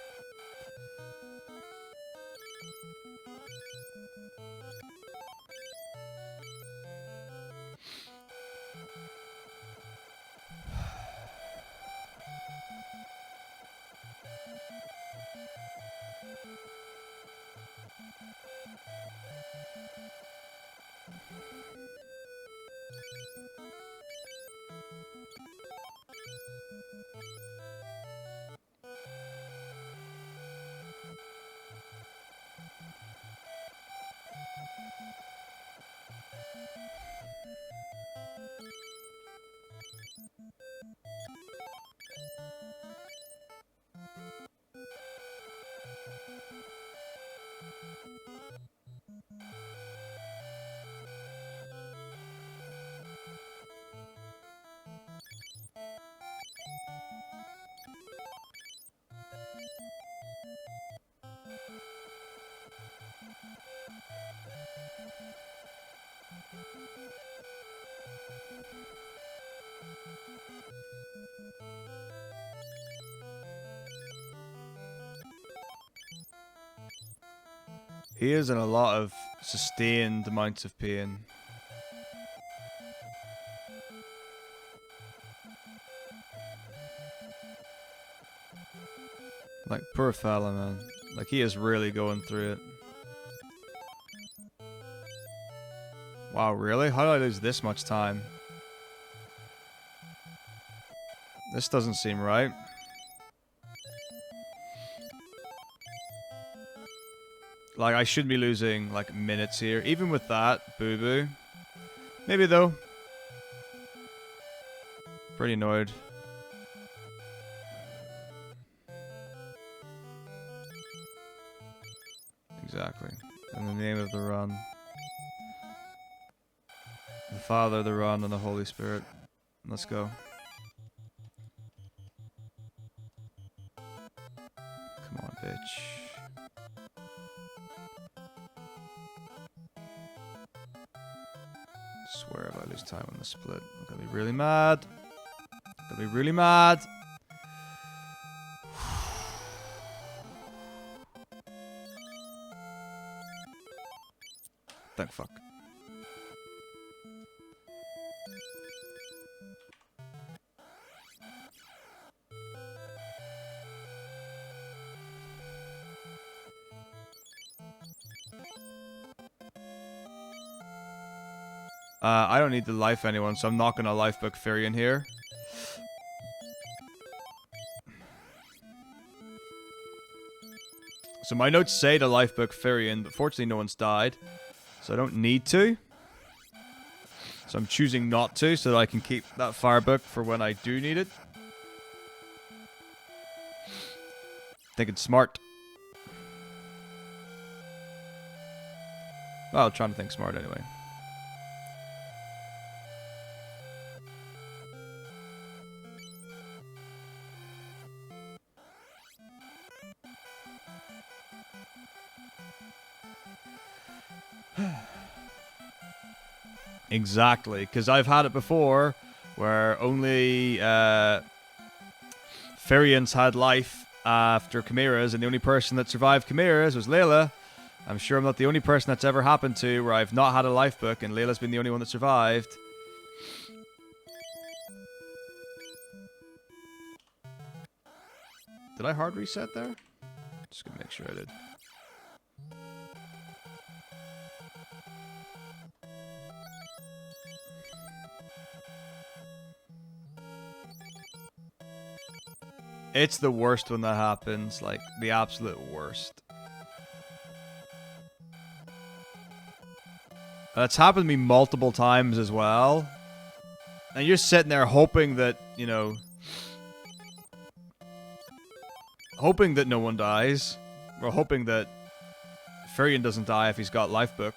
He is in a lot of sustained amounts of pain. Like, poor fella, man. Like, he is really going through it. Wow, really? How did I lose this much time? This doesn't seem right. Like, I should be losing, like, minutes here. Even with that, boo-boo. Maybe, though. Pretty annoyed. Exactly. In the name of the run. The Father, the Run, and the Holy Spirit. Let's go. Come on, bitch. Swear if I lose time on the split, I'm gonna be really mad. I'm gonna be really mad. Thank fuck. I don't need to life anyone, so I'm not gonna lifebook Firion here. So my notes say to lifebook Firion, but fortunately no one's died. So I don't need to. So I'm choosing not to, so that I can keep that firebook for when I do need it. Think it's smart. Well, trying to think smart anyway. Exactly, because I've had it before where only Firions had life after Chimeras, and the only person that survived Chimeras was Layla. I'm sure I'm not the only person that's ever happened to where I've not had a life book and Layla's been the only one that survived. Did I hard reset there? Just gonna make sure I did. It's the worst when that happens, like the absolute worst. That's happened to me multiple times as well. And you're sitting there hoping that, you know, hoping that no one dies. Or hoping that Firion doesn't die if he's got lifebook.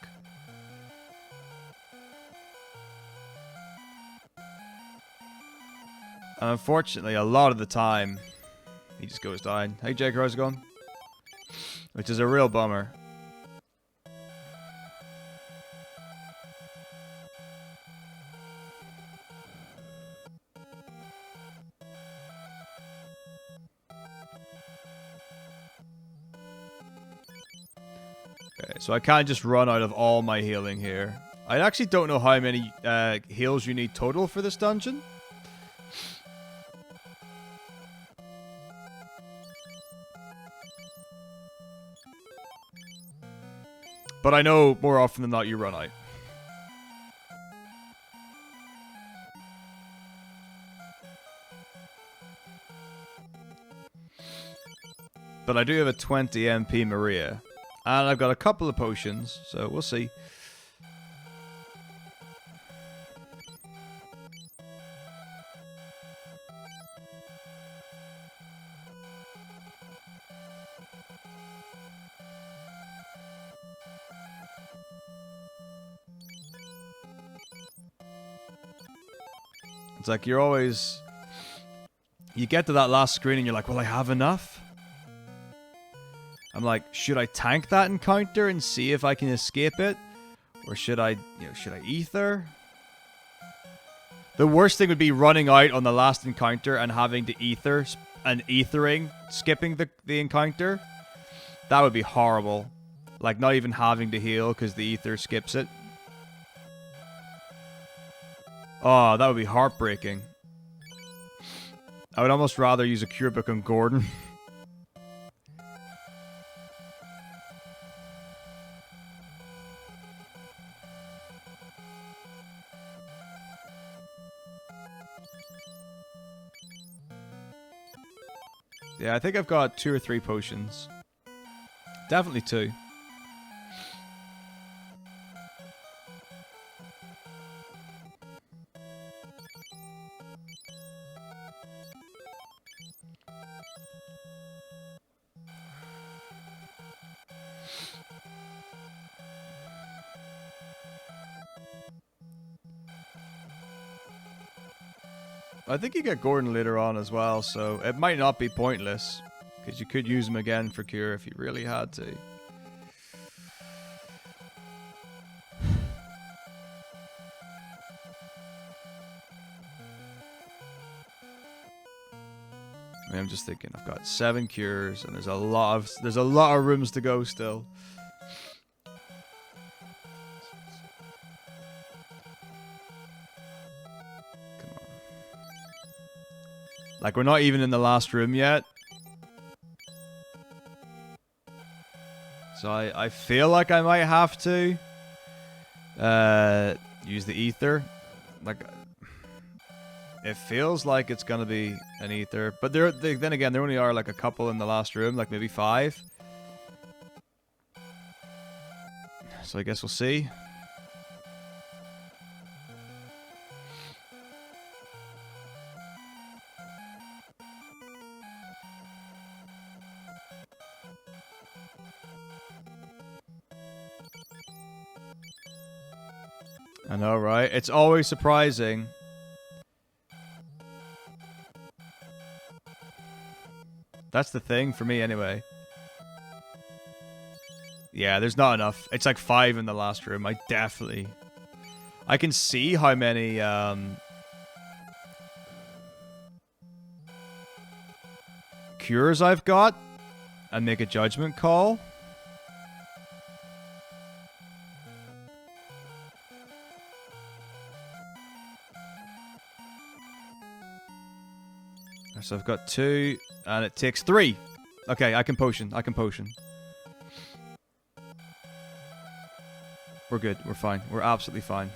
And unfortunately, a lot of the time, he just goes down. Hey, Jake, how's it going? Which is a real bummer. Okay, so I can't just run out of all my healing here. I actually don't know how many heals you need total for this dungeon. But I know more often than not you run out. But I do have a 20 MP Maria. And I've got a couple of potions, so we'll see. It's like you're always... You get to that last screen and you're like, will I have enough? I'm like, should I tank that encounter and see if I can escape it? Or should I, should I ether? The worst thing would be running out on the last encounter and having to ether, and ethering, skipping the encounter. That would be horrible. Like, not even having to heal because the ether skips it. Oh, that would be heartbreaking. I would almost rather use a cure book on Gordon. Yeah, I think I've got 2 or 3 potions. Definitely 2. I think you get Gordon later on as well, so it might not be pointless. Because you could use him again for cure if you really had to. I mean, I'm just thinking, I've got 7 cures, and there's a lot of rooms to go still. Come on. Like, we're not even in the last room yet. So I feel like I might have to use the ether. Like, it feels like it's gonna be an ether, but then again, there only are like a couple in the last room, like maybe 5. So I guess we'll see. I know, right? It's always surprising. That's the thing for me, anyway. Yeah, there's not enough. It's like 5 in the last room. I can see how many, cures I've got and make a judgment call. So I've got 2, and it takes 3. Okay, I can potion. We're good. We're fine. We're absolutely fine.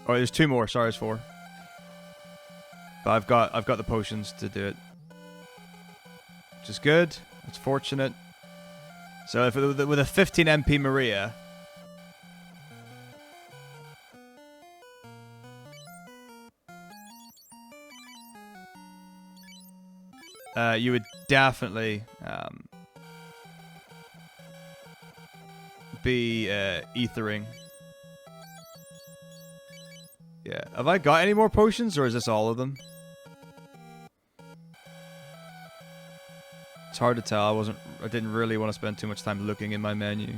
Oh, there's 2 more. Sorry, it's 4. But I've got the potions to do it, which is good. It's fortunate. So if with a 15 MP Maria, you would definitely be ethering. Yeah. Have I got any more potions, or is this all of them? It's hard to tell. I didn't really want to spend too much time looking in my menu.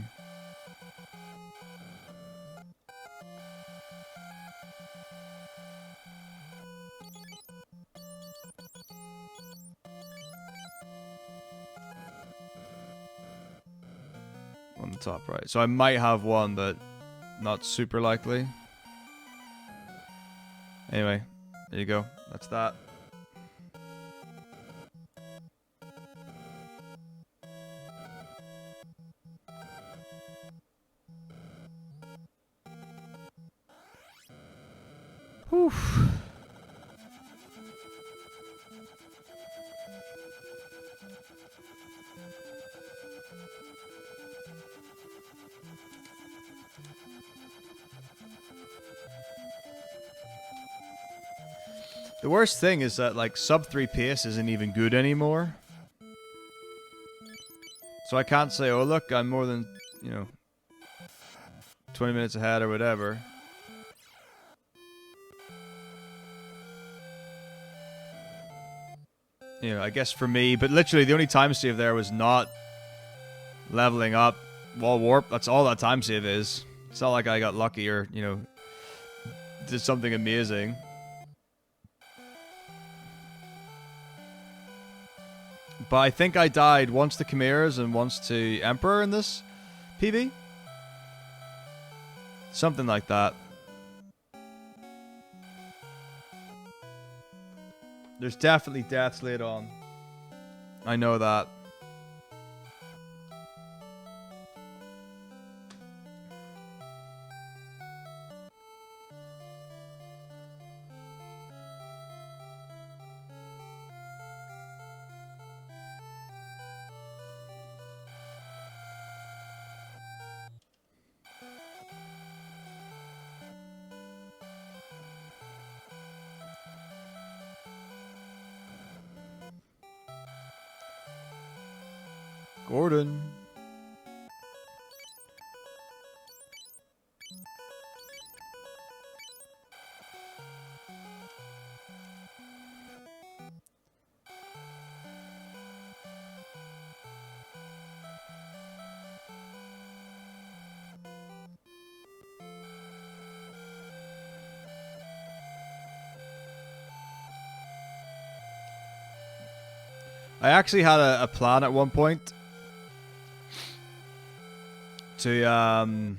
On the top right. So I might have one, but not super likely. Anyway, there you go. That's that. Oof. The worst thing is that, like, sub 3 pace isn't even good anymore. So I can't say, oh look, I'm more than, 20 minutes ahead or whatever. I guess for me, but literally the only time save there was not leveling up wall warp. That's all that time save is. It's not like I got lucky or, did something amazing. But I think I died once to Chimeras and once to Emperor in this PB. Something like that. There's definitely deaths later on. I know that. Gordon. I actually had a plan at one point to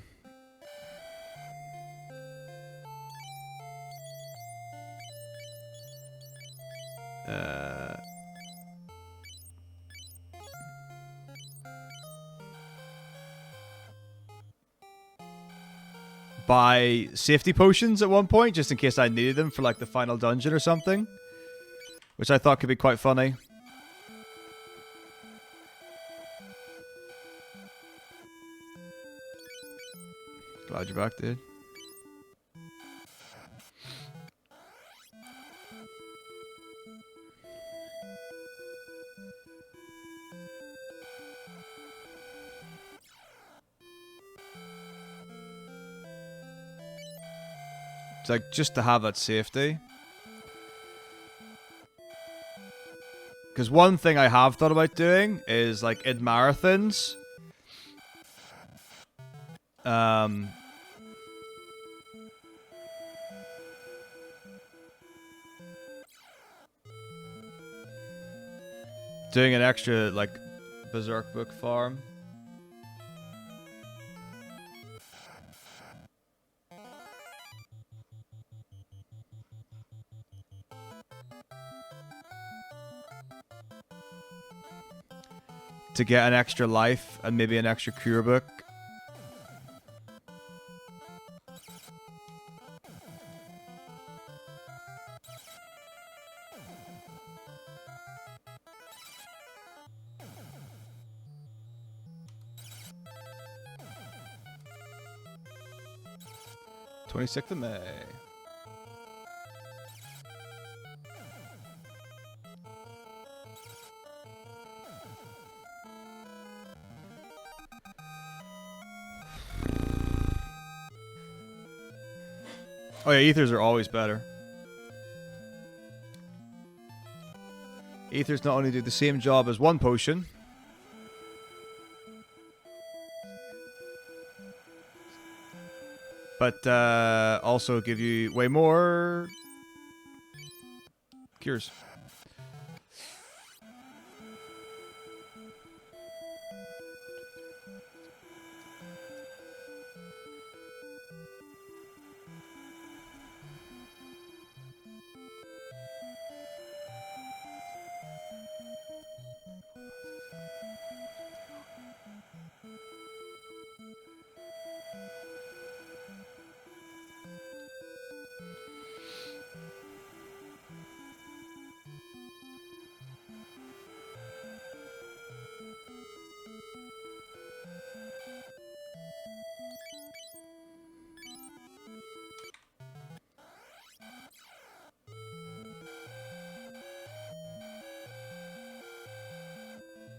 buy safety potions at one point, just in case I needed them for like the final dungeon or something, which I thought could be quite funny. Glad you're back, dude. It's like just to have that safety. Because one thing I have thought about doing is like in marathons, doing an extra like Berserk book farm. To get an extra life and maybe an extra cure book. #26th of May. Oh yeah, ethers are always better. Ethers not only do the same job as one potion, but also give you way more cures.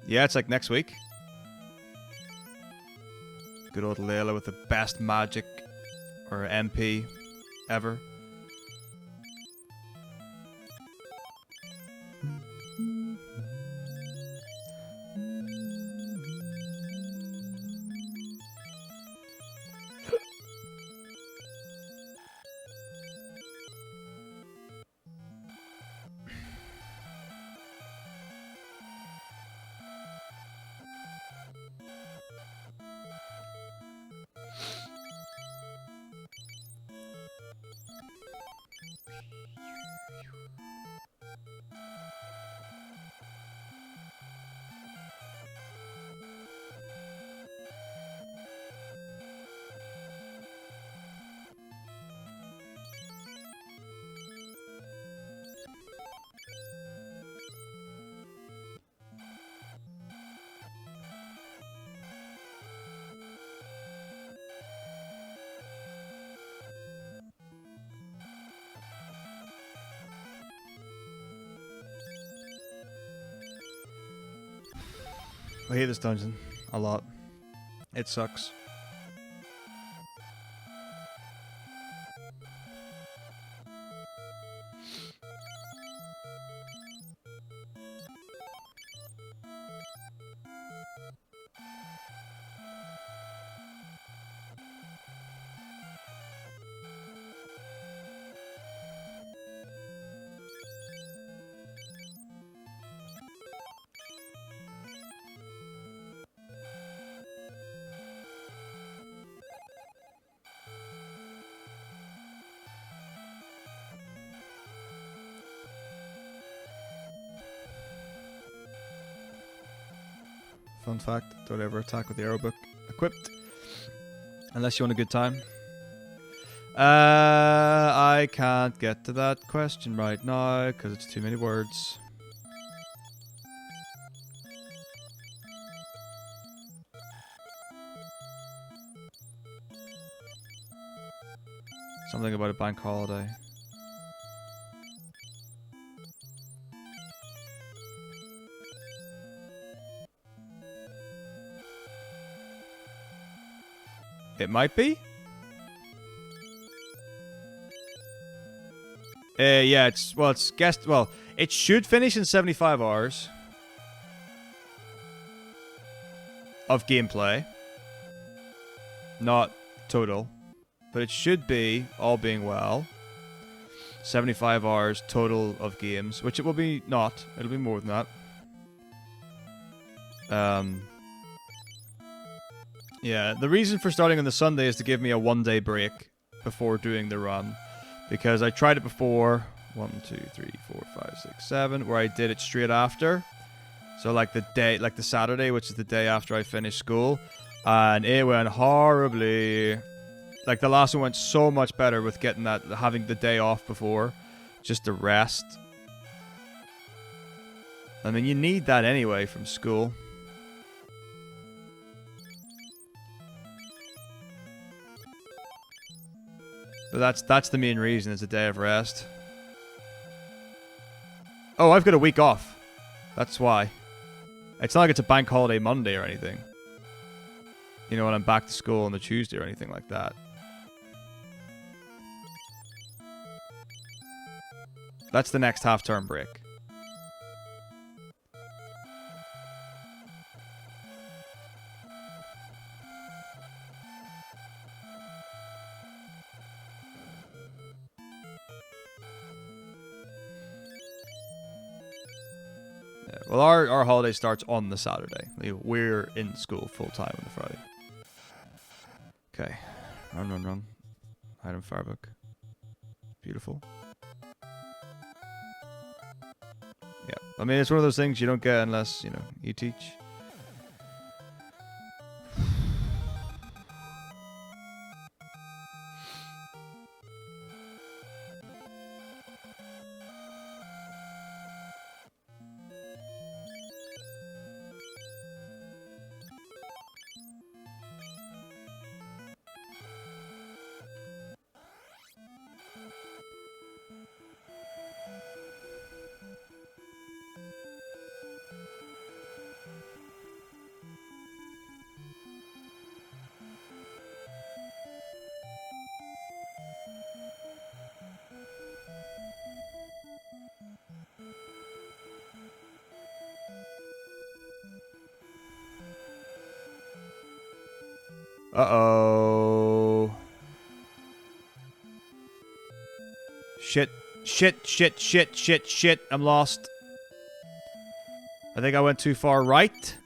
Yeah, it's like next week. Good old Layla with the best magic or MP ever. I hate this dungeon a lot. It sucks. Fun fact, don't ever attack with the arrow book equipped. Unless you want a good time. I can't get to that question right now because it's too many words. Something about a bank holiday. It might be. Yeah, it's guessed. Well, it should finish in 75 hours of gameplay, not total, but it should be, all being well, 75 hours total of games, which it will be not. It'll be more than that. Yeah, the reason for starting on the Sunday is to give me a 1-day break before doing the run. Because I tried it before, 1, 2, 3, 4, 5, 6, 7, where I did it straight after. So like the Saturday, which is the day after I finished school. And it went horribly. Like the last one went so much better with getting that, having the day off before. Just to rest. I mean, you need that anyway from school. But that's the main reason, is a day of rest. Oh, I've got a week off. That's why. It's not like it's a bank holiday Monday or anything. You know, when I'm back to school on the Tuesday or anything like that. That's the next half-term break. Well, our holiday starts on the Saturday. We're in school full-time on the Friday. Okay. Run. Item Firebook. Beautiful. Yeah. I mean, it's one of those things you don't get unless, you know, you teach. Uh-oh. Shit. I'm lost. I think I went too far right.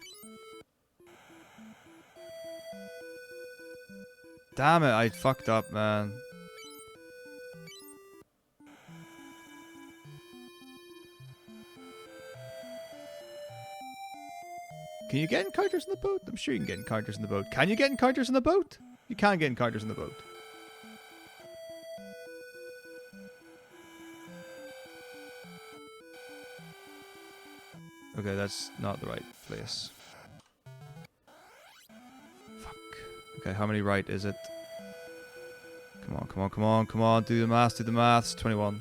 Damn it, I fucked up, man. Can you get encounters in the boat? I'm sure you can get encounters in the boat. Can you get encounters in the boat? You can get encounters in the boat. Okay, that's not the right place. Fuck. Okay, how many right is it? Come on. Do the maths. 21.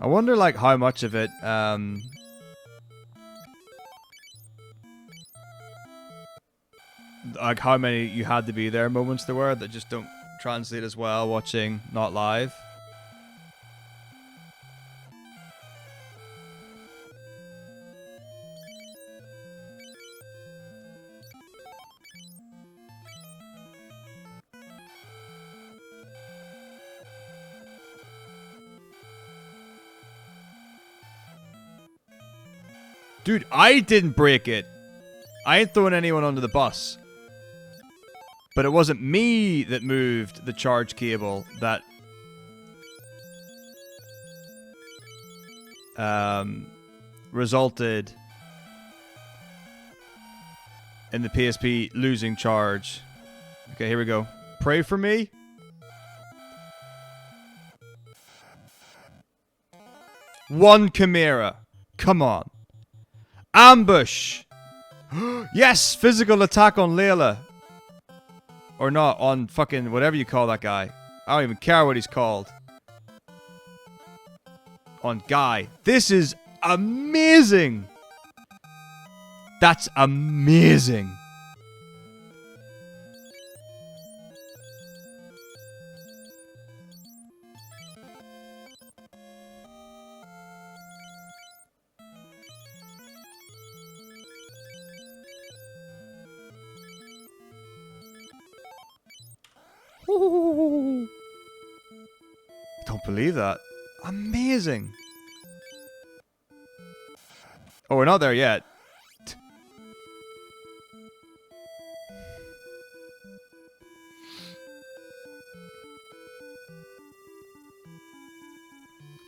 I wonder, like, how much of it, like, how many you had to be there moments there were that just don't translate as well watching not live. Dude, I didn't break it. I ain't throwing anyone under the bus. But it wasn't me that moved the charge cable that resulted in the PSP losing charge. Okay, here we go. Pray for me. One Chimera. Come on. Ambush. Yes, physical attack on Layla. Or not, on fucking whatever you call that guy. I don't even care what he's called. On Guy. This is amazing. That's amazing. Ooh. Don't believe that. Amazing. Oh, we're not there yet.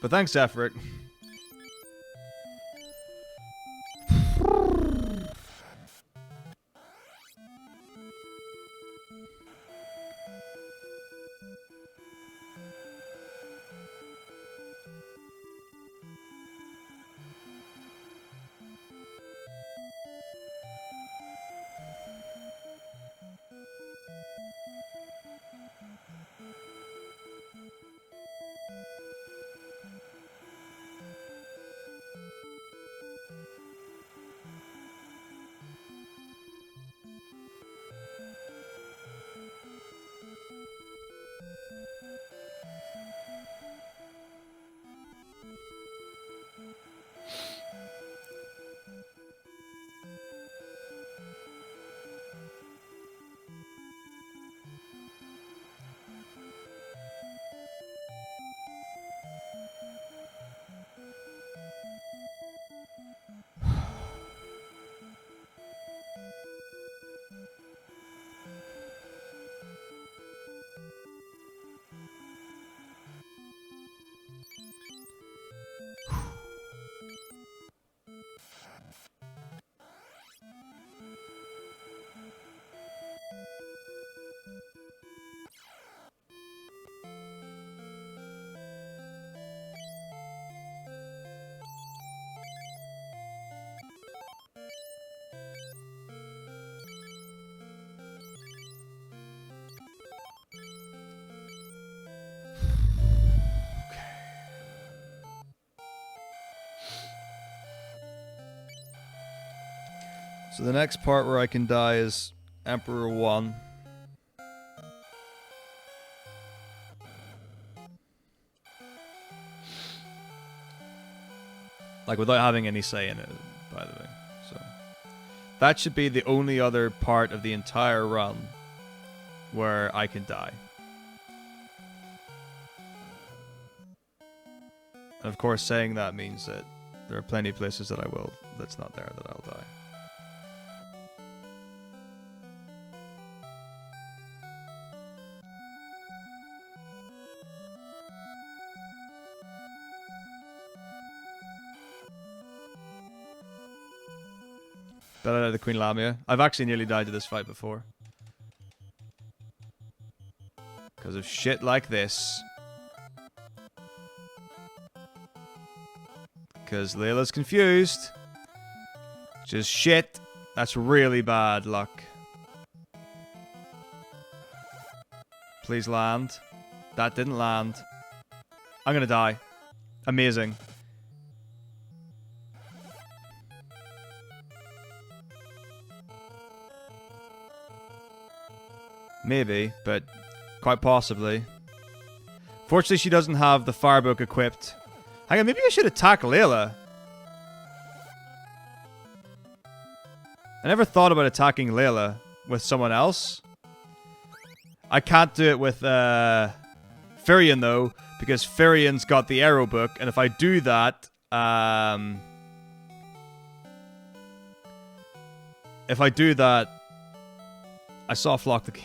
But thanks, effort. So the next part where I can die is Emperor 1. Like, without having any say in it, by the way. So that should be the only other part of the entire run where I can die. And of course, saying that means that there are plenty of places that that's not there, that I'll die. Better the Queen Lamia. I've actually nearly died to this fight before. Because of shit like this. Because Layla's confused. Just shit. That's really bad luck. Please land. That didn't land. I'm gonna die. Amazing. Maybe, but quite possibly. Fortunately, she doesn't have the firebook equipped. Hang on, maybe I should attack Layla. I never thought about attacking Layla with someone else. I can't do it with Firion though, because Firion's got the arrow book, and if I do that, I soft lock the game.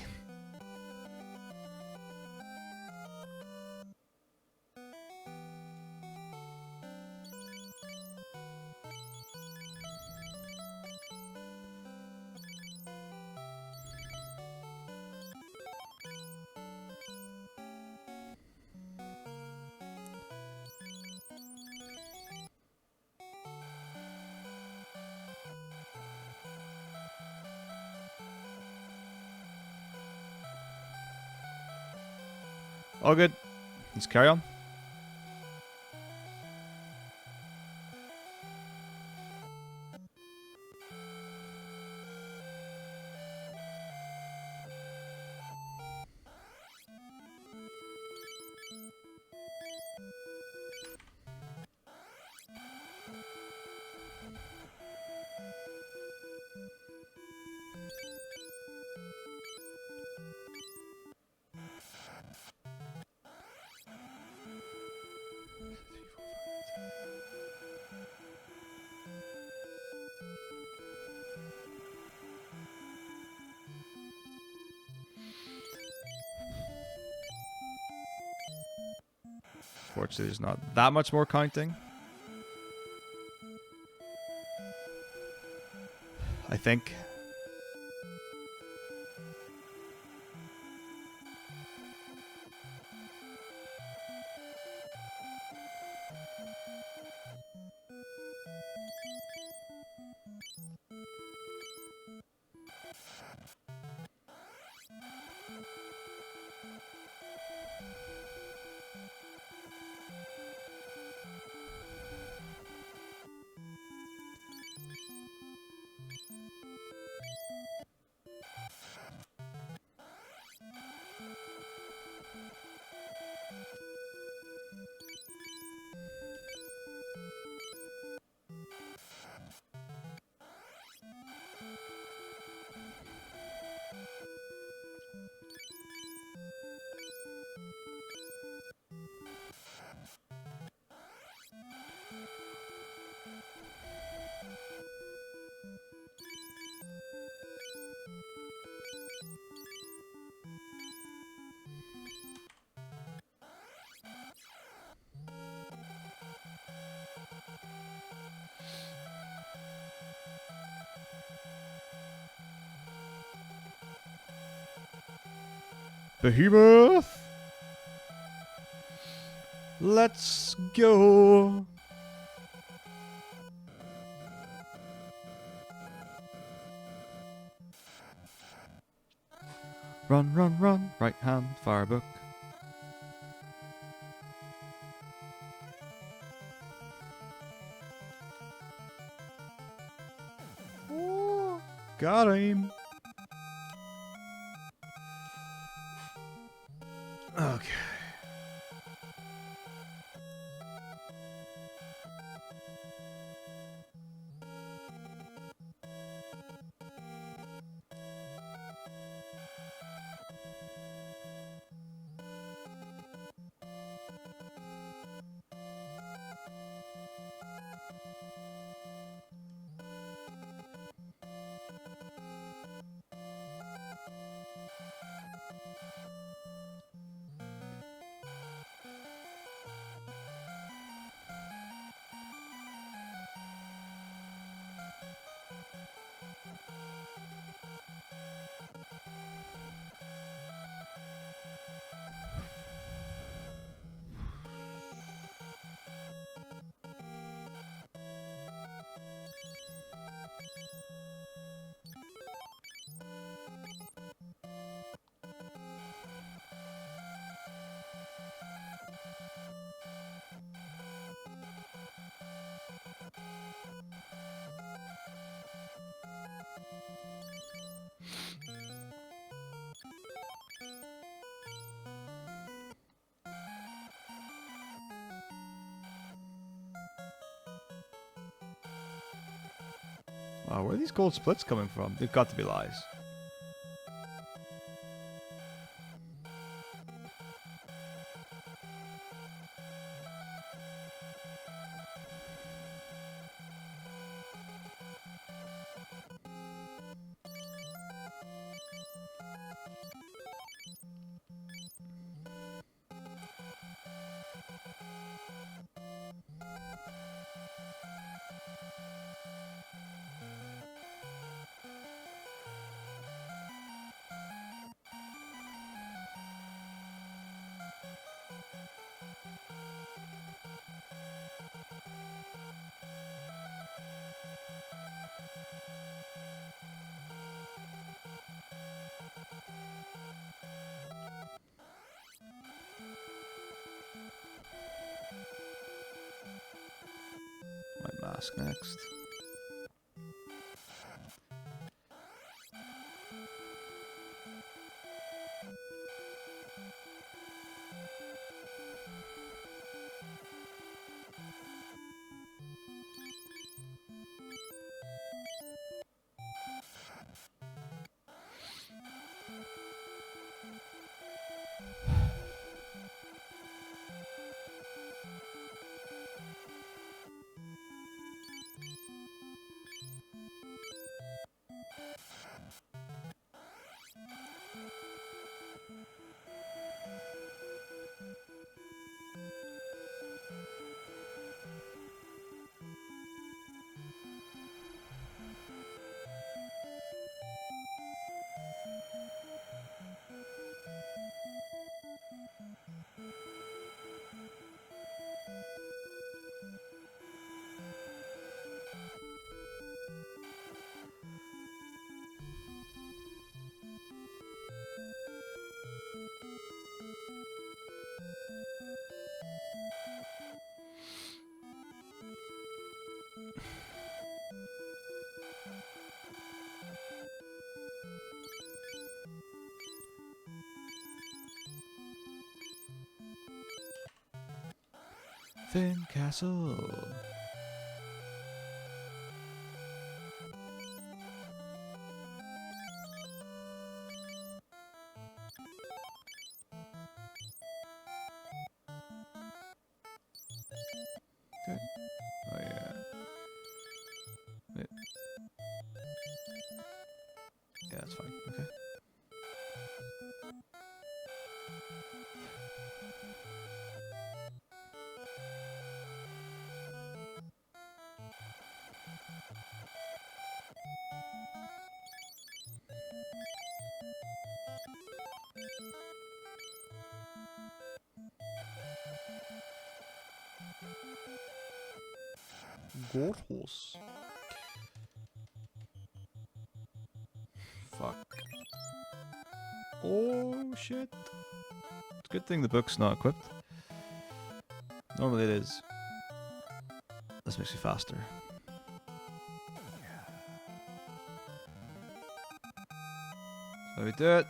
All good. Let's carry on. Fortunately, there's not that much more counting. I think. Behemoth! Let's go! Run, run, run, right hand, firebook. Ooh, got him! Okay. Wow, where are these gold splits coming from? They've got to be lies. White mask next. Thin Castle. Good. Oh yeah. Wait. Yeah, that's fine. Okay. Gold horse. Fuck. Oh shit. It's a good thing the book's not equipped. Normally it is. This makes me faster. So we do it.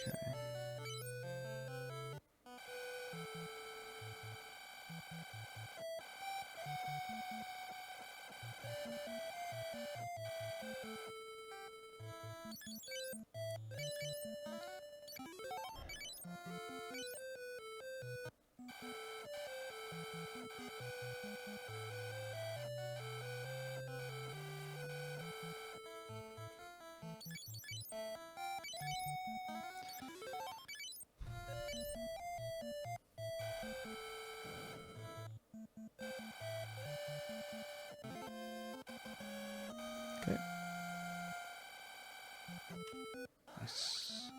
Okay. Okay. Nice.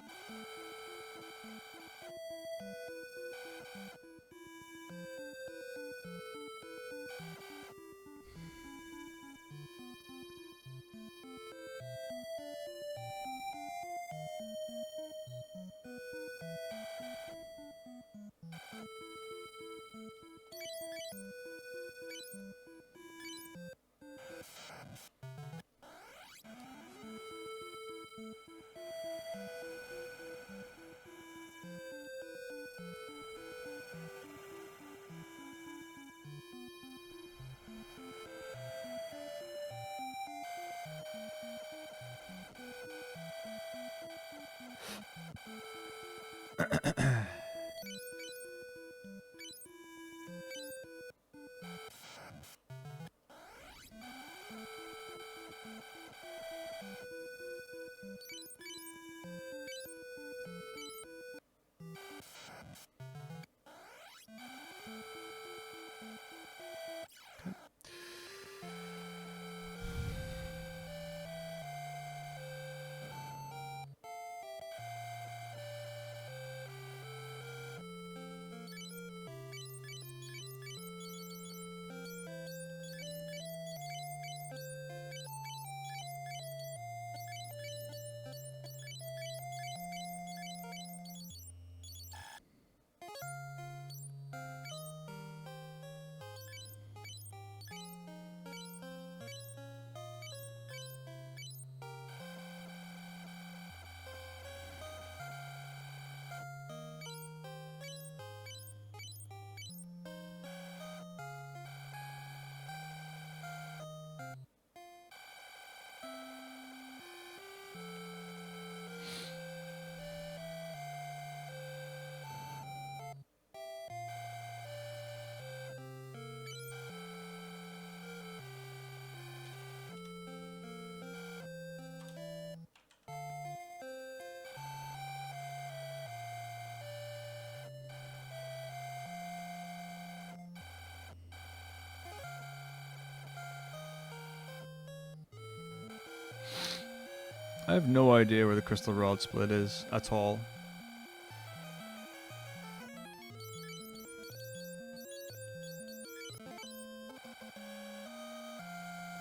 I have no idea where the crystal rod split is at all.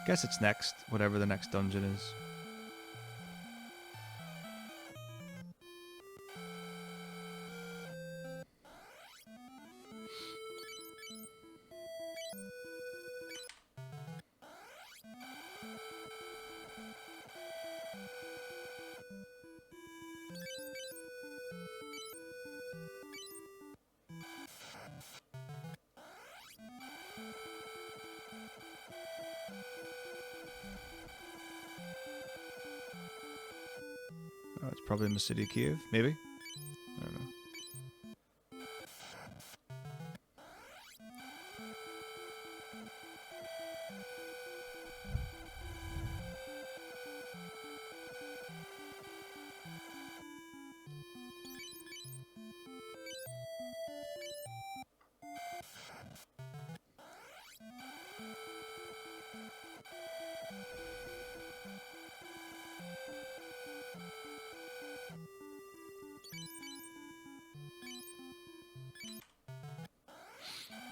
Guess it's next, whatever the next dungeon is. Oh, it's probably in the city of Kiev, maybe? I don't know.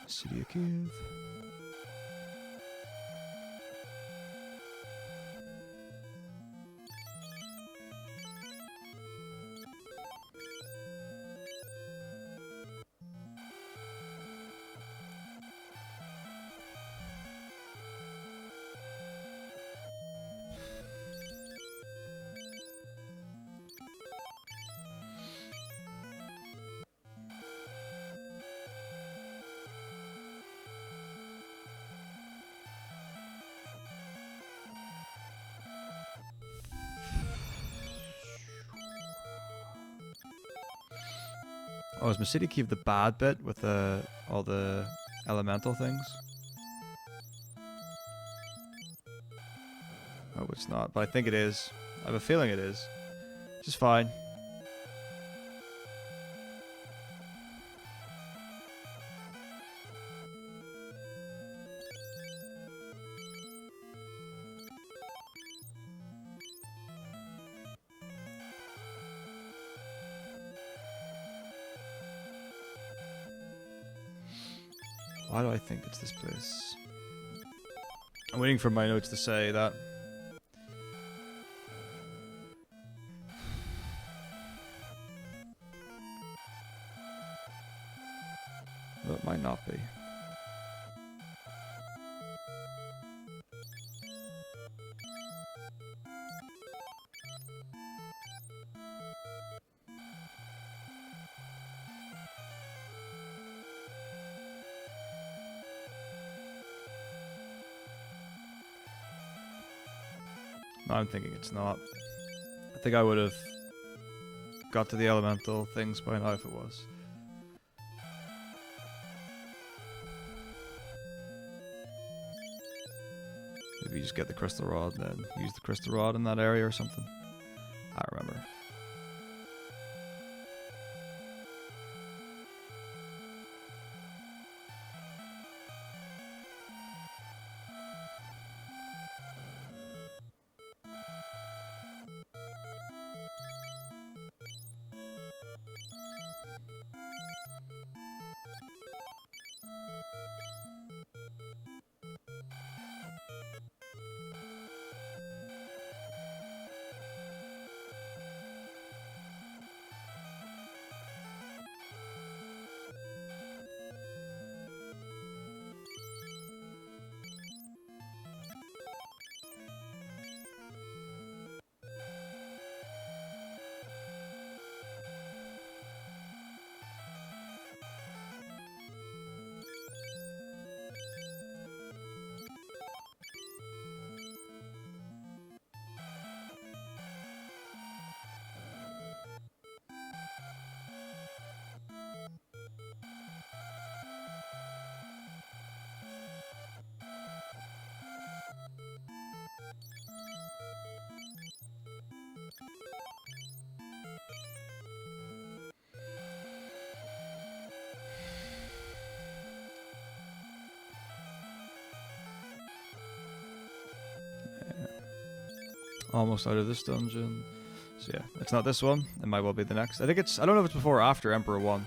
City of Kiev. Oh, is City Kiev the bad bit with all the elemental things? Oh, it's not, but I think it is. I have a feeling it is. Which is fine. Why do I think it's this place? I'm waiting for my notes to say that. Well, it might not be. No, I'm thinking it's not. I think I would have got to the elemental things by now if it was. Maybe you just get the crystal rod and then use the crystal rod in that area or something. I remember. Almost out of this dungeon. So yeah, it's not this one. It might well be the next. I think it's... I don't know if it's before or after Emperor 1.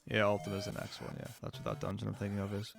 Yeah, Ultima is the next one, yeah. That's what that dungeon I'm thinking of is.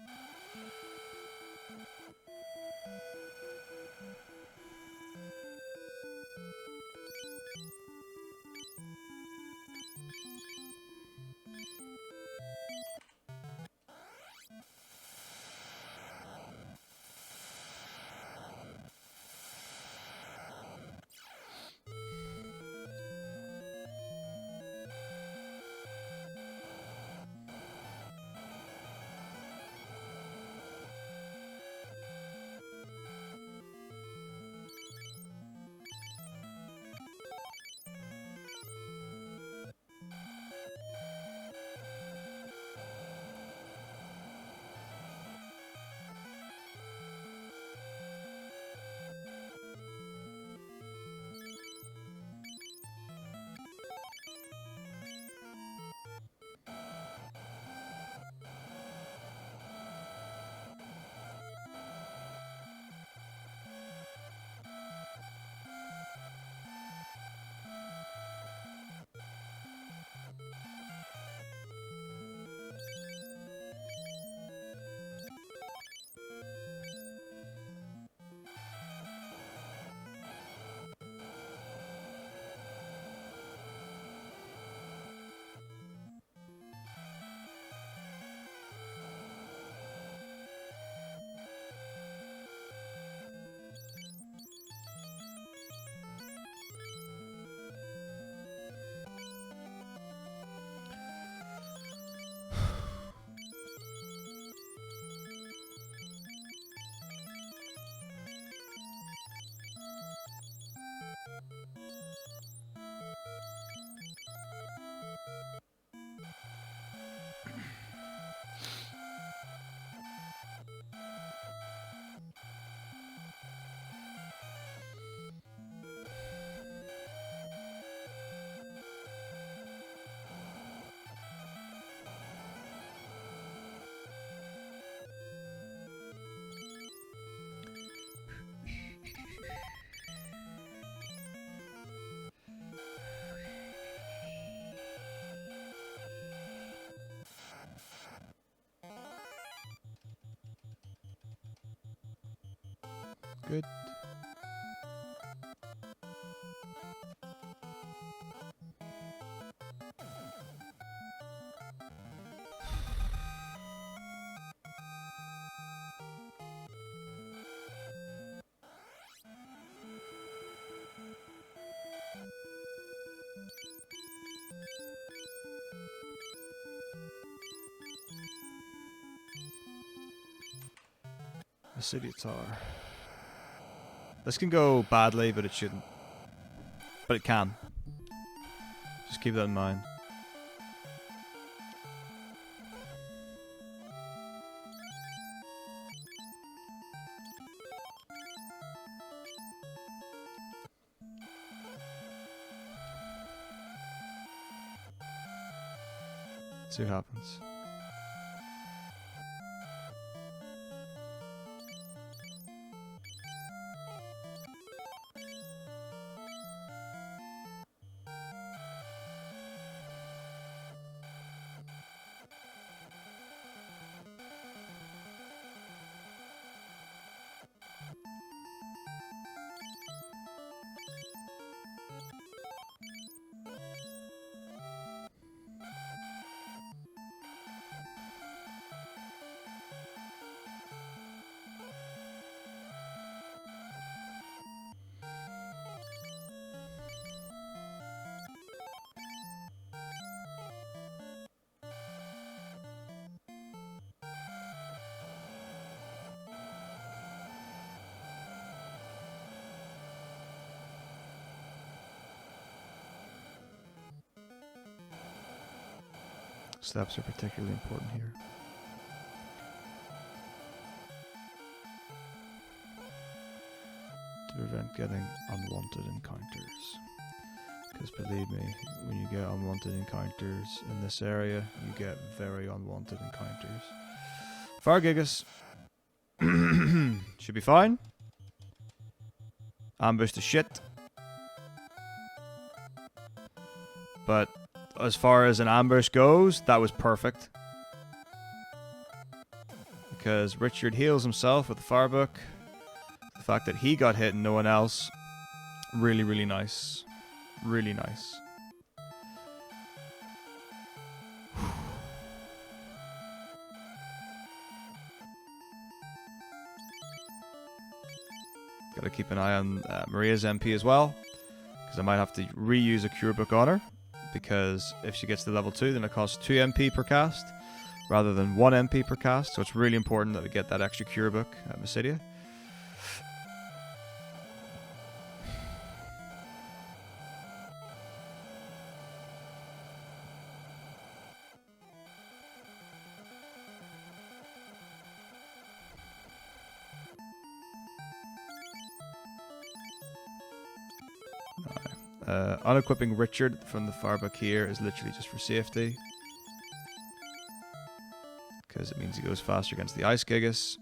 Good. The city tower. This can go badly, but it shouldn't. But it can. Just keep that in mind. Let's see what happens. Steps are particularly important here. To prevent getting unwanted encounters. Because believe me, when you get unwanted encounters in this area, you get very unwanted encounters. Fire Gigas. Should be fine. Ambush the shit. But as far as an ambush goes, that was perfect. Because Richard heals himself with the firebook. The fact that he got hit and no one else, really, really nice. Really nice. Gotta keep an eye on Maria's MP as well. Because I might have to reuse a cure book on her. Because if she gets to level 2, then it costs 2 MP per cast rather than 1 MP per cast. So it's really important that we get that extra cure book at Mysidia. Unequipping Richard from the firebook here is literally just for safety. Because it means he goes faster against the Ice Gigas.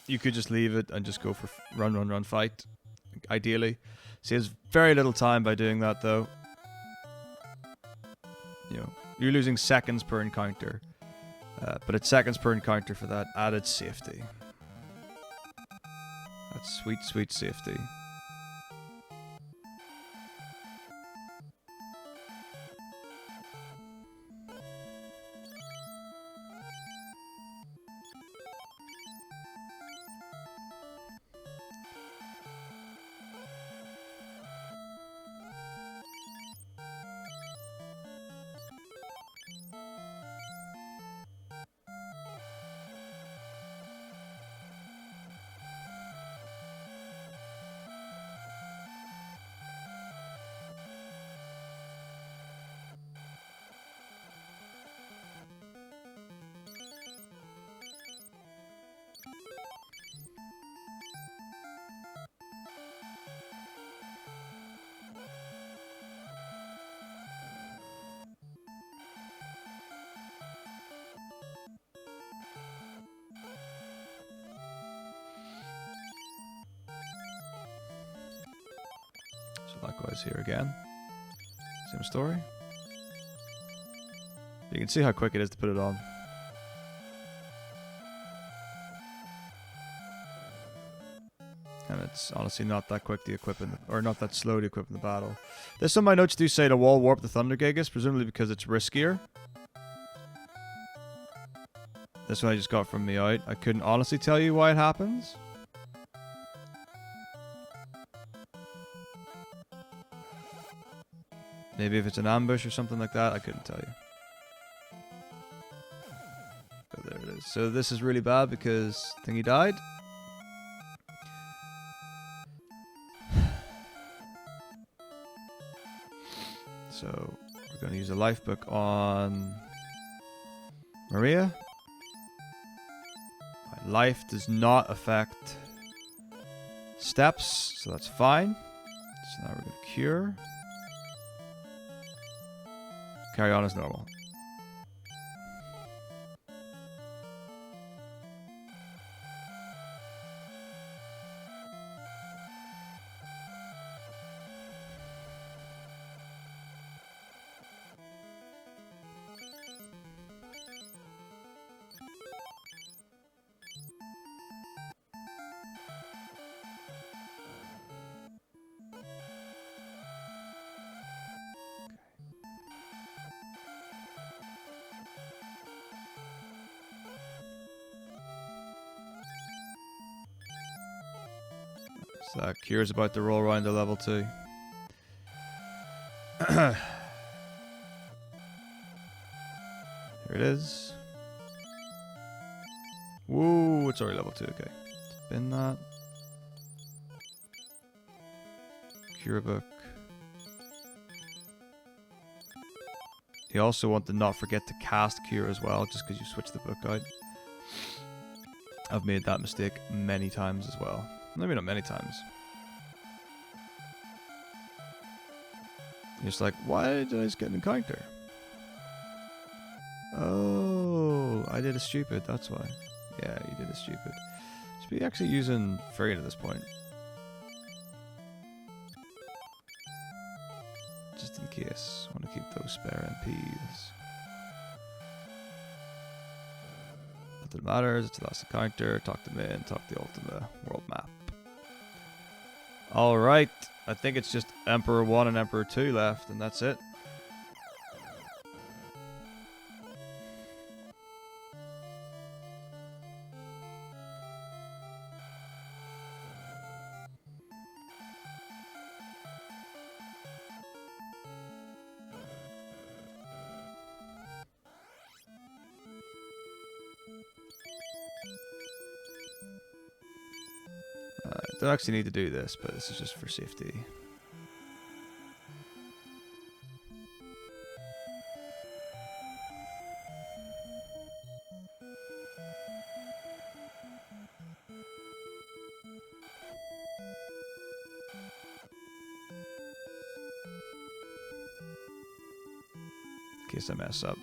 You could just leave it and just go for run, fight. Ideally. Saves very little time by doing that though. You know, you're losing seconds per encounter. But it's seconds per encounter for that added safety. That's sweet, sweet safety. Likewise here again. Same story. You can see how quick it is to put it on. And it's honestly not that quick to equip in the, or not that slow to equip in the battle. There's some of my notes do say to wall warp the Thunder Gigas, presumably because it's riskier. This one I just got from me out. I couldn't honestly tell you why it happens. Maybe if it's an ambush or something like that, I couldn't tell you. But there it is. So this is really bad because Thingy died. So we're going to use a life book on Maria. My life does not affect steps, so that's fine. So now we're going to cure. Carry on as normal. So that Cure's about to roll around to level 2. Here it is. Whoa, it's already level 2, okay. Spin that. Cure book. You also want to not forget to cast Cure as well, just because you switched the book out. I've made that mistake many times as well. Maybe not many times. You're just like, why did I just get an encounter? Oh, I did a stupid, that's why. Yeah, you did a stupid. Should be actually using Freight at this point. Just in case. I want to keep those spare MPs. Nothing matters, it's the last encounter. Talk them in, talk the Ultima world map. Alright, I think it's just Emperor 1 and Emperor 2 left, and that's it. Don't actually need to do this, but this is just for safety. In case I mess up,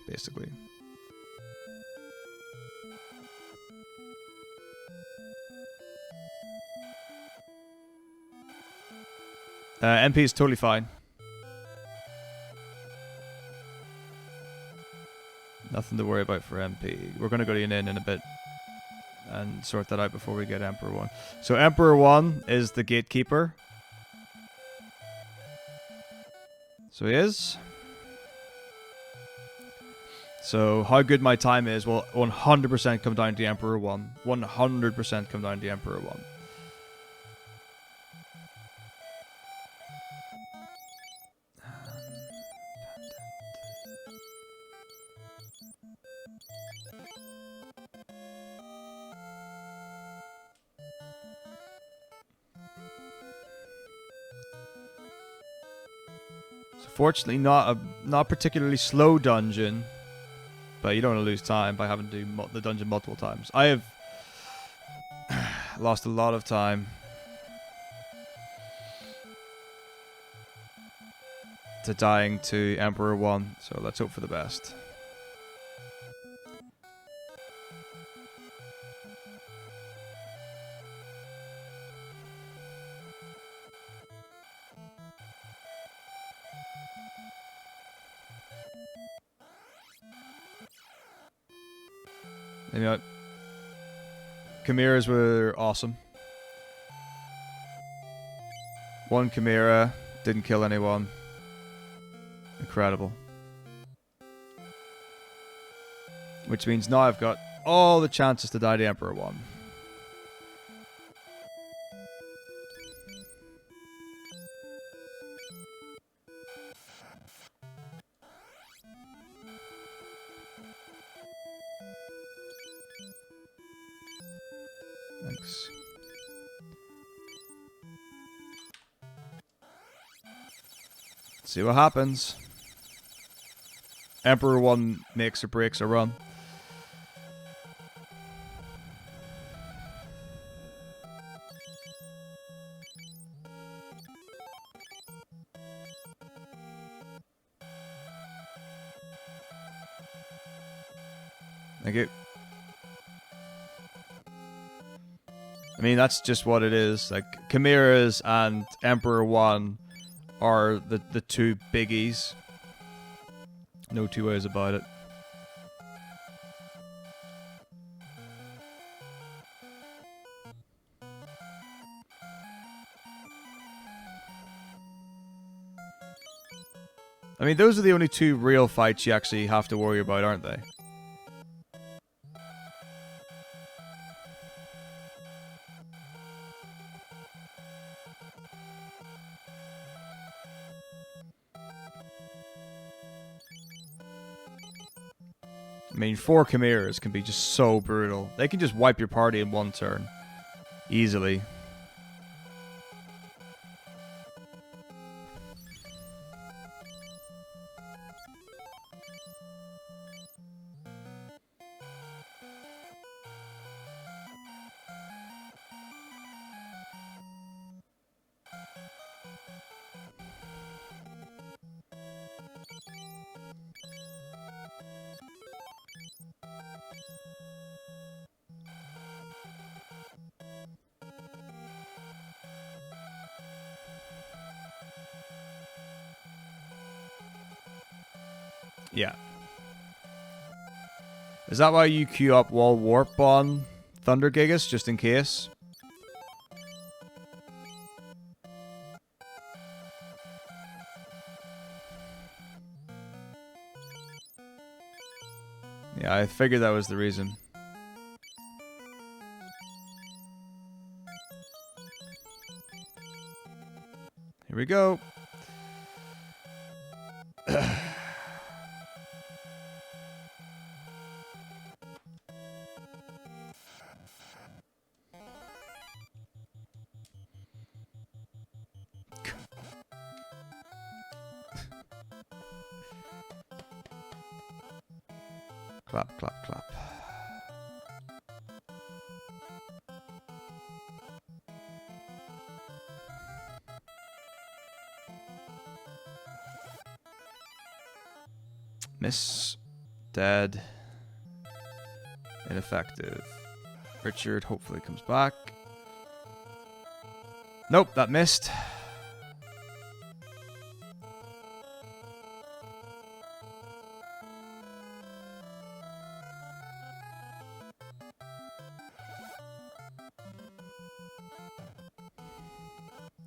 basically. MP is totally fine. Nothing to worry about for MP. We're going to go to Yin in a bit and sort that out before we get Emperor 1. So Emperor 1 is the gatekeeper. So he is. So how good my time is will 100% come down to Emperor 1. 100% come down to Emperor 1. Fortunately, not particularly slow dungeon, but you don't want to lose time by having to do the dungeon multiple times. I have lost a lot of time to dying to Emperor 1, so let's hope for the best. You know, Chimeras were awesome. One Chimera, didn't kill anyone. Incredible. Which means now I've got all the chances to die to Emperor 1. Thanks. See what happens. Emperor 1 makes or breaks a run. Thank you. I mean, that's just what it is. Like, Chimeras and Emperor 1 are the two biggies. No two ways about it. I mean, those are the only two real fights you actually have to worry about, aren't they? I mean, 4 Chimeras can be just so brutal. They can just wipe your party in one turn. Easily. Yeah. Is that why you queue up Wall Warp on Thunder Gigas, just in case? Yeah, I figured that was the reason. Here we go. Clap, clap, clap. Miss. Dead. Ineffective. Richard hopefully comes back. Nope, that missed.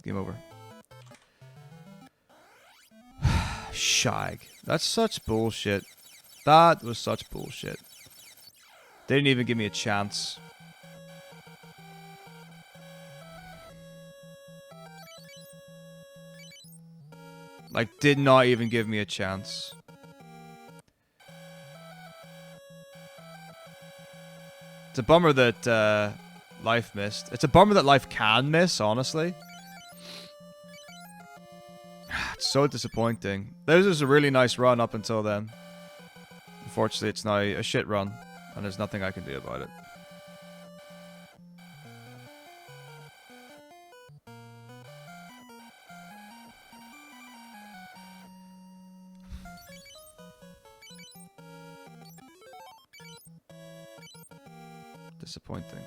Game over. Shag. That's such bullshit. That was such bullshit. They didn't even give me a chance. Like, did not even give me a chance. It's a bummer that Life missed. It's a bummer that Life can miss, honestly. It's so disappointing. This was a really nice run up until then. Unfortunately, it's now a shit run, and there's nothing I can do about it. Disappointing.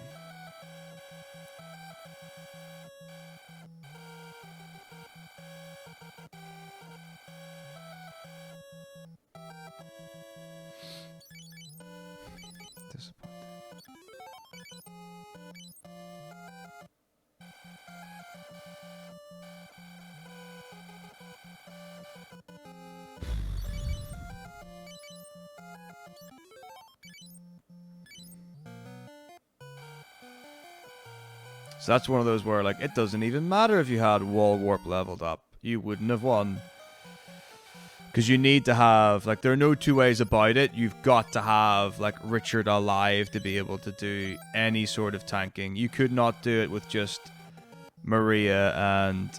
So that's one of those where, like, it doesn't even matter if you had Wall Warp leveled up. You wouldn't have won. Because you need to have, like, there are no two ways about it. You've got to have, like, Richard alive to be able to do any sort of tanking. You could not do it with just Maria and...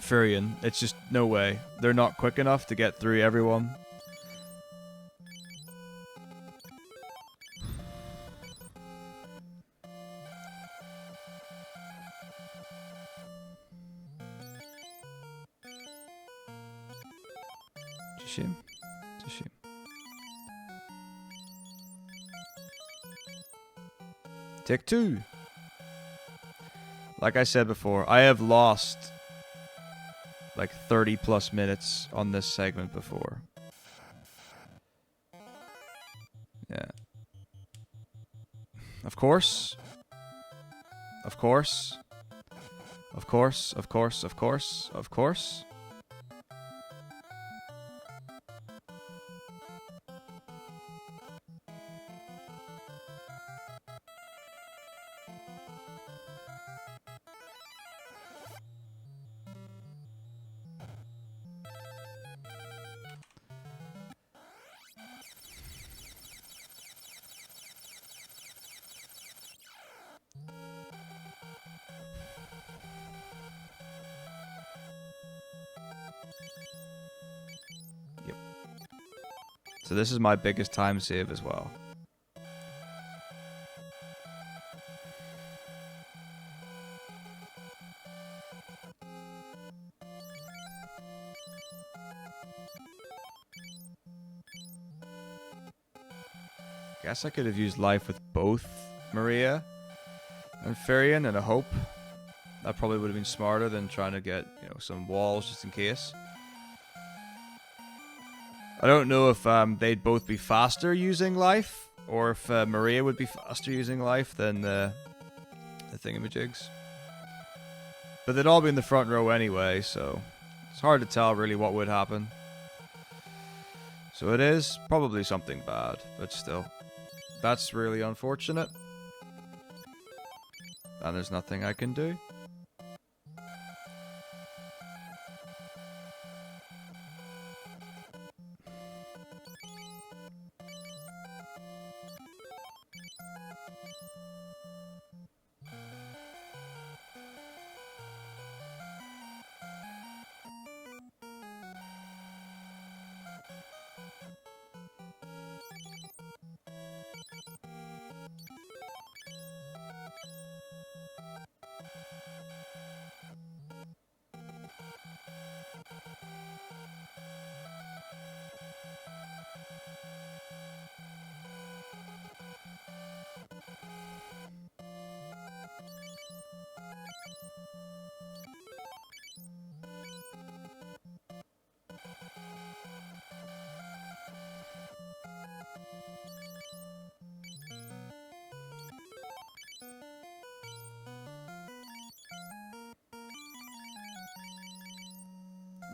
Furion. It's just no way. They're not quick enough to get through everyone. It's a shame. It's a shame. Take 2. Like I said before, I have lost like 30 plus minutes on this segment before. Yeah. Of course. Of course. Of course. Of course. Of course. Of course. Yep. So this is my biggest time save as well. Guess I could have used life with both Maria and Farian and a hope. That probably would have been smarter than trying to get, you know, some walls just in case. I don't know if they'd both be faster using life, or if Maria would be faster using life than the thingamajigs. But they'd all be in the front row anyway, so it's hard to tell really what would happen. So it is probably something bad, but still. That's really unfortunate. And there's nothing I can do.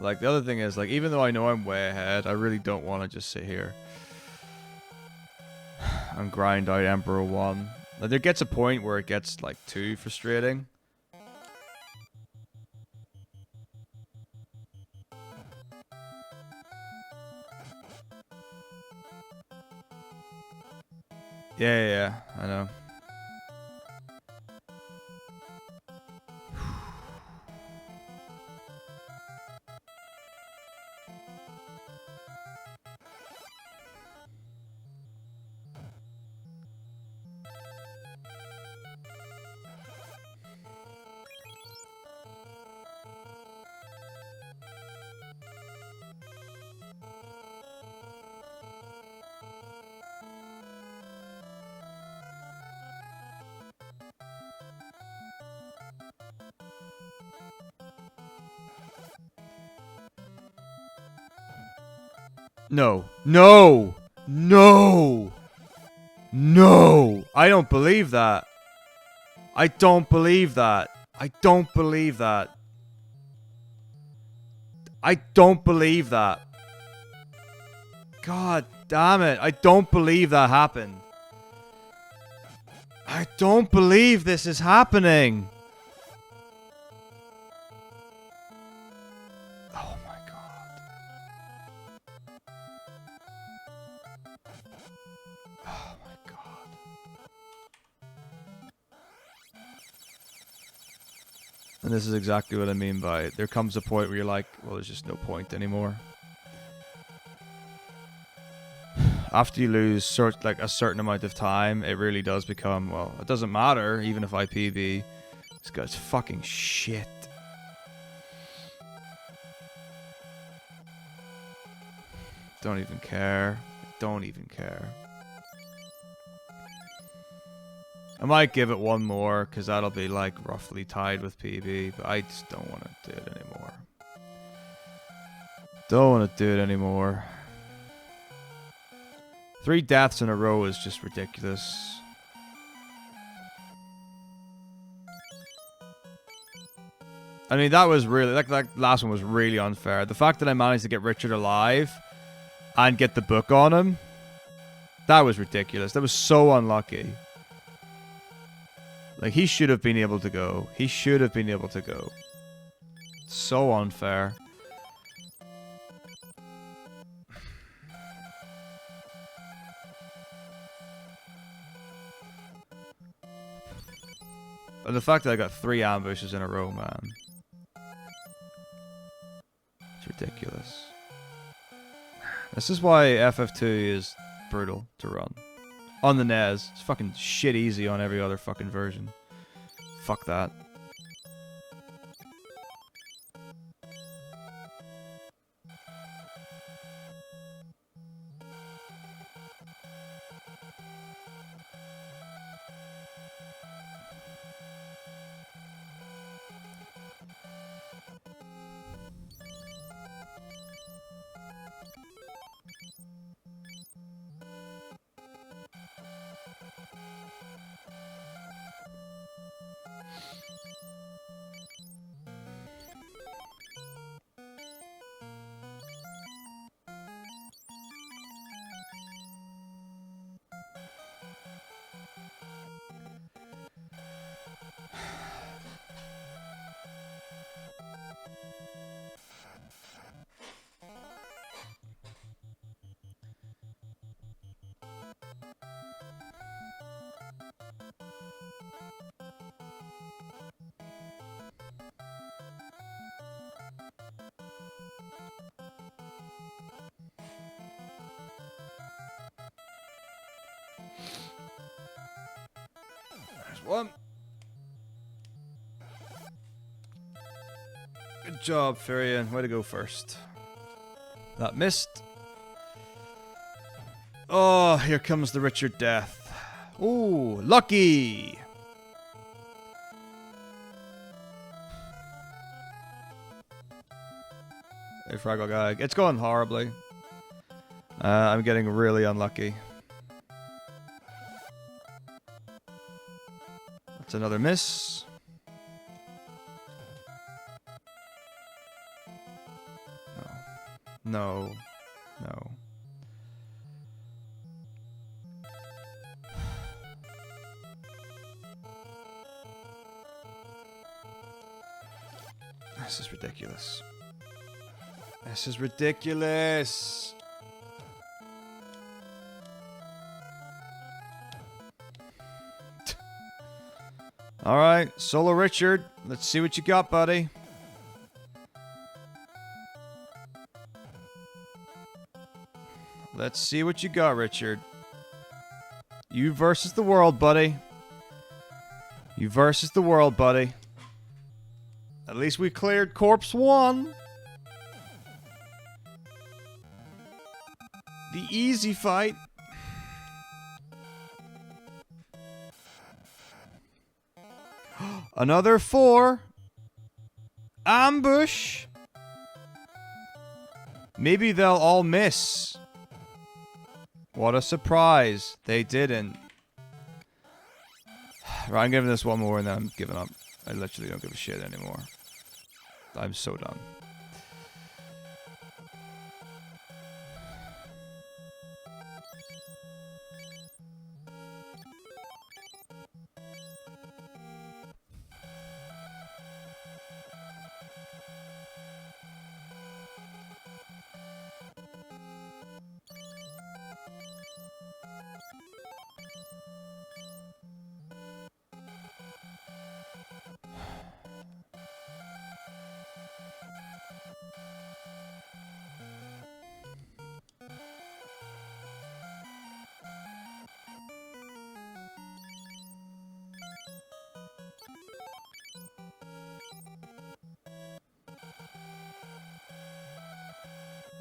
Like, the other thing is, like, even though I know I'm way ahead, I really don't want to just sit here and grind out Emperor 1. Like, there gets a point where it gets, like, too frustrating. Yeah, I know. No. No! No! No! I don't believe that. I don't believe that. I don't believe that. I don't believe that. God damn it. I don't believe that happened. I don't believe this is happening. Oh my god. Oh my god. And this is exactly what I mean by it. There comes a point where you're like, well, there's just no point anymore. After you lose like a certain amount of time, it really does become, well, it doesn't matter, even if I PB. This guy's fucking shit. Don't even care. Don't even care. I might give it one more, because that'll be, like, roughly tied with PB, but I just don't want to do it anymore. Don't want to do it anymore. 3 deaths in a row is just ridiculous. I mean, that was really... That last one was really unfair. The fact that I managed to get Richard alive and get the book on him, that was ridiculous. That was so unlucky. Like, he should have been able to go. He should have been able to go. So unfair. And the fact that I got 3 ambushes in a row, man. It's ridiculous. This is why FF2 is brutal to run. On the NES. It's fucking shit easy on every other fucking version. Fuck that. There's one. Good job, Furion. Way to go first. That missed. Oh, here comes the Richard death. Ooh, lucky! Hey, Fraggle Guy. It's going horribly. I'm getting really unlucky. That's another miss. No. No. This is ridiculous. This is ridiculous. All right, Solo Richard. Let's see what you got, buddy. Let's see what you got, Richard. You versus the world, buddy. You versus the world, buddy. At least we cleared Corpse 1. The easy fight. Another 4. Ambush. Maybe they'll all miss. What a surprise. They didn't. Right, I'm giving this one more and then I'm giving up. I literally don't give a shit anymore. I'm so done.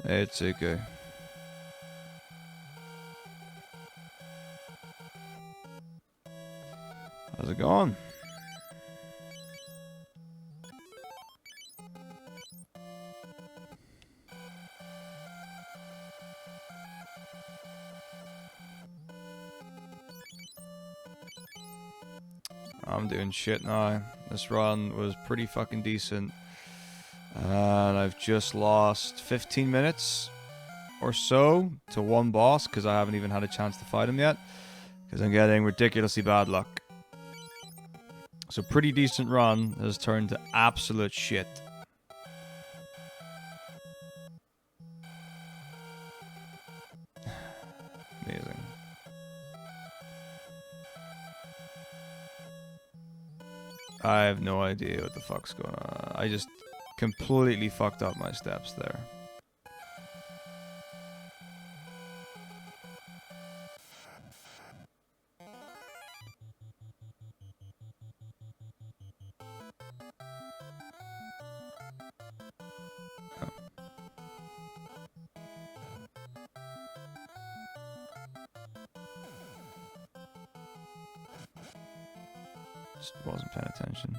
It's okay. it going? I'm doing shit now. This run was pretty fucking decent. And I've just lost 15 minutes or so to one boss because I haven't even had a chance to fight him yet. Because I'm getting ridiculously bad luck. So pretty decent run has turned to absolute shit. Amazing. I have no idea what the fuck's going on. I just completely fucked up my steps there. Just wasn't paying attention.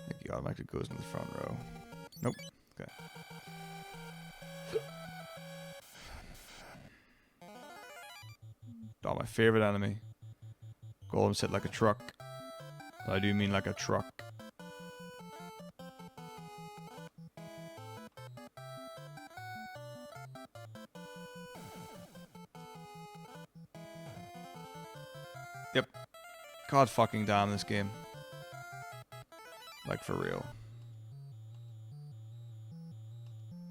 I think he automatically goes in the front row. Nope. Okay. Oh, my favorite enemy. Golems hit like a truck. I do mean like a truck. Yep. God fucking damn this game. Like, for real.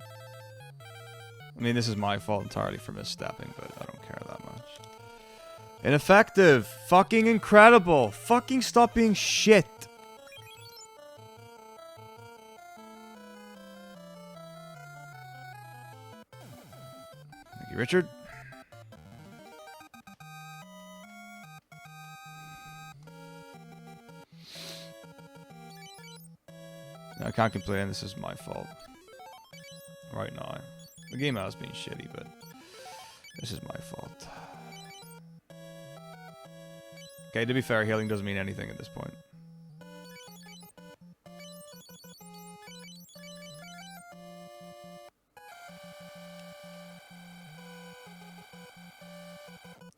I mean, this is my fault entirely for misstepping, but I don't care that much. Ineffective! Fucking incredible! Fucking stop being shit! Thank you, Richard. I can't complain, this is my fault. Right now. The game has been shitty, but this is my fault. Okay, to be fair, healing doesn't mean anything at this point.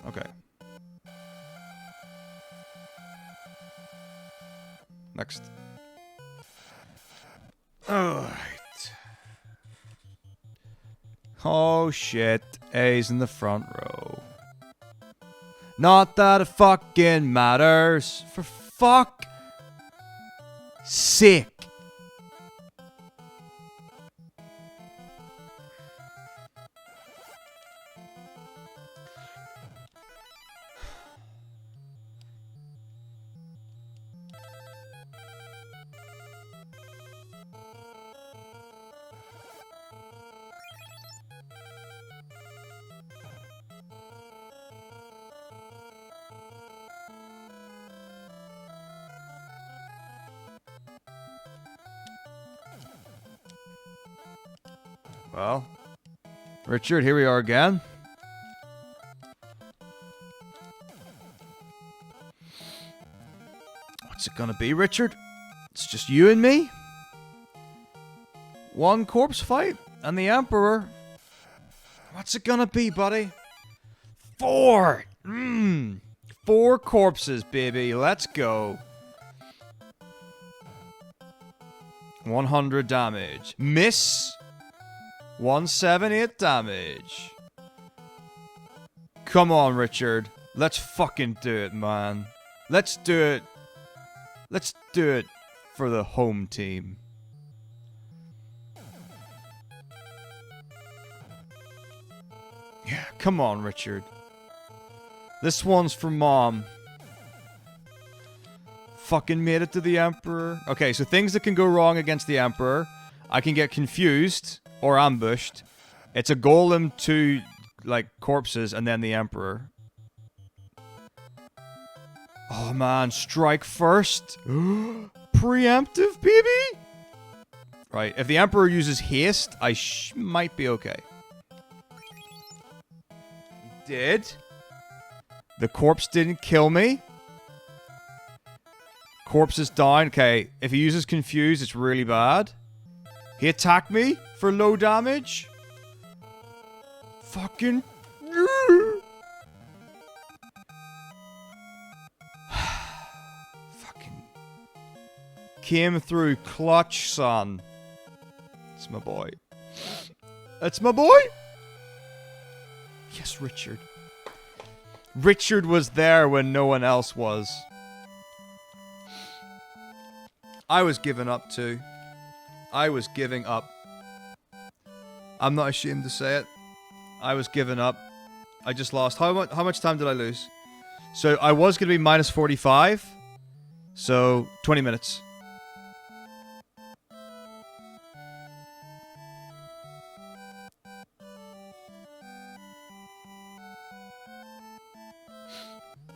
Okay. Next. Alright. Oh shit. A's in the front row. Not that it fucking matters. For fuck sake. Well, Richard, here we are again. What's it gonna be, Richard? It's just you and me? One corpse fight? And the Emperor? What's it gonna be, buddy? 4! 4 corpses, baby. Let's go. 100 damage. Miss. 178 damage. Come on, Richard. Let's fucking do it, man. Let's do it. Let's do it for the home team. Yeah, come on, Richard. This one's for Mom. Fucking made it to the Emperor. Okay, so things that can go wrong against the Emperor. I can get confused or ambushed. It's a golem, 2, like, corpses, and then the Emperor. Oh, man. Strike first. Preemptive, baby! Right, if the Emperor uses haste, I might be okay. He did. The corpse didn't kill me. Corpse is down. Okay, if he uses confuse, it's really bad. He attacked me for low damage. Fucking... Fucking... Came through clutch, son. It's my boy. That's my boy! Yes, Richard. Richard was there when no one else was. I was giving up too. I was giving up. I'm not ashamed to say it. I was giving up. I just lost. How much time did I lose? So I was going to be minus 45. So 20 minutes.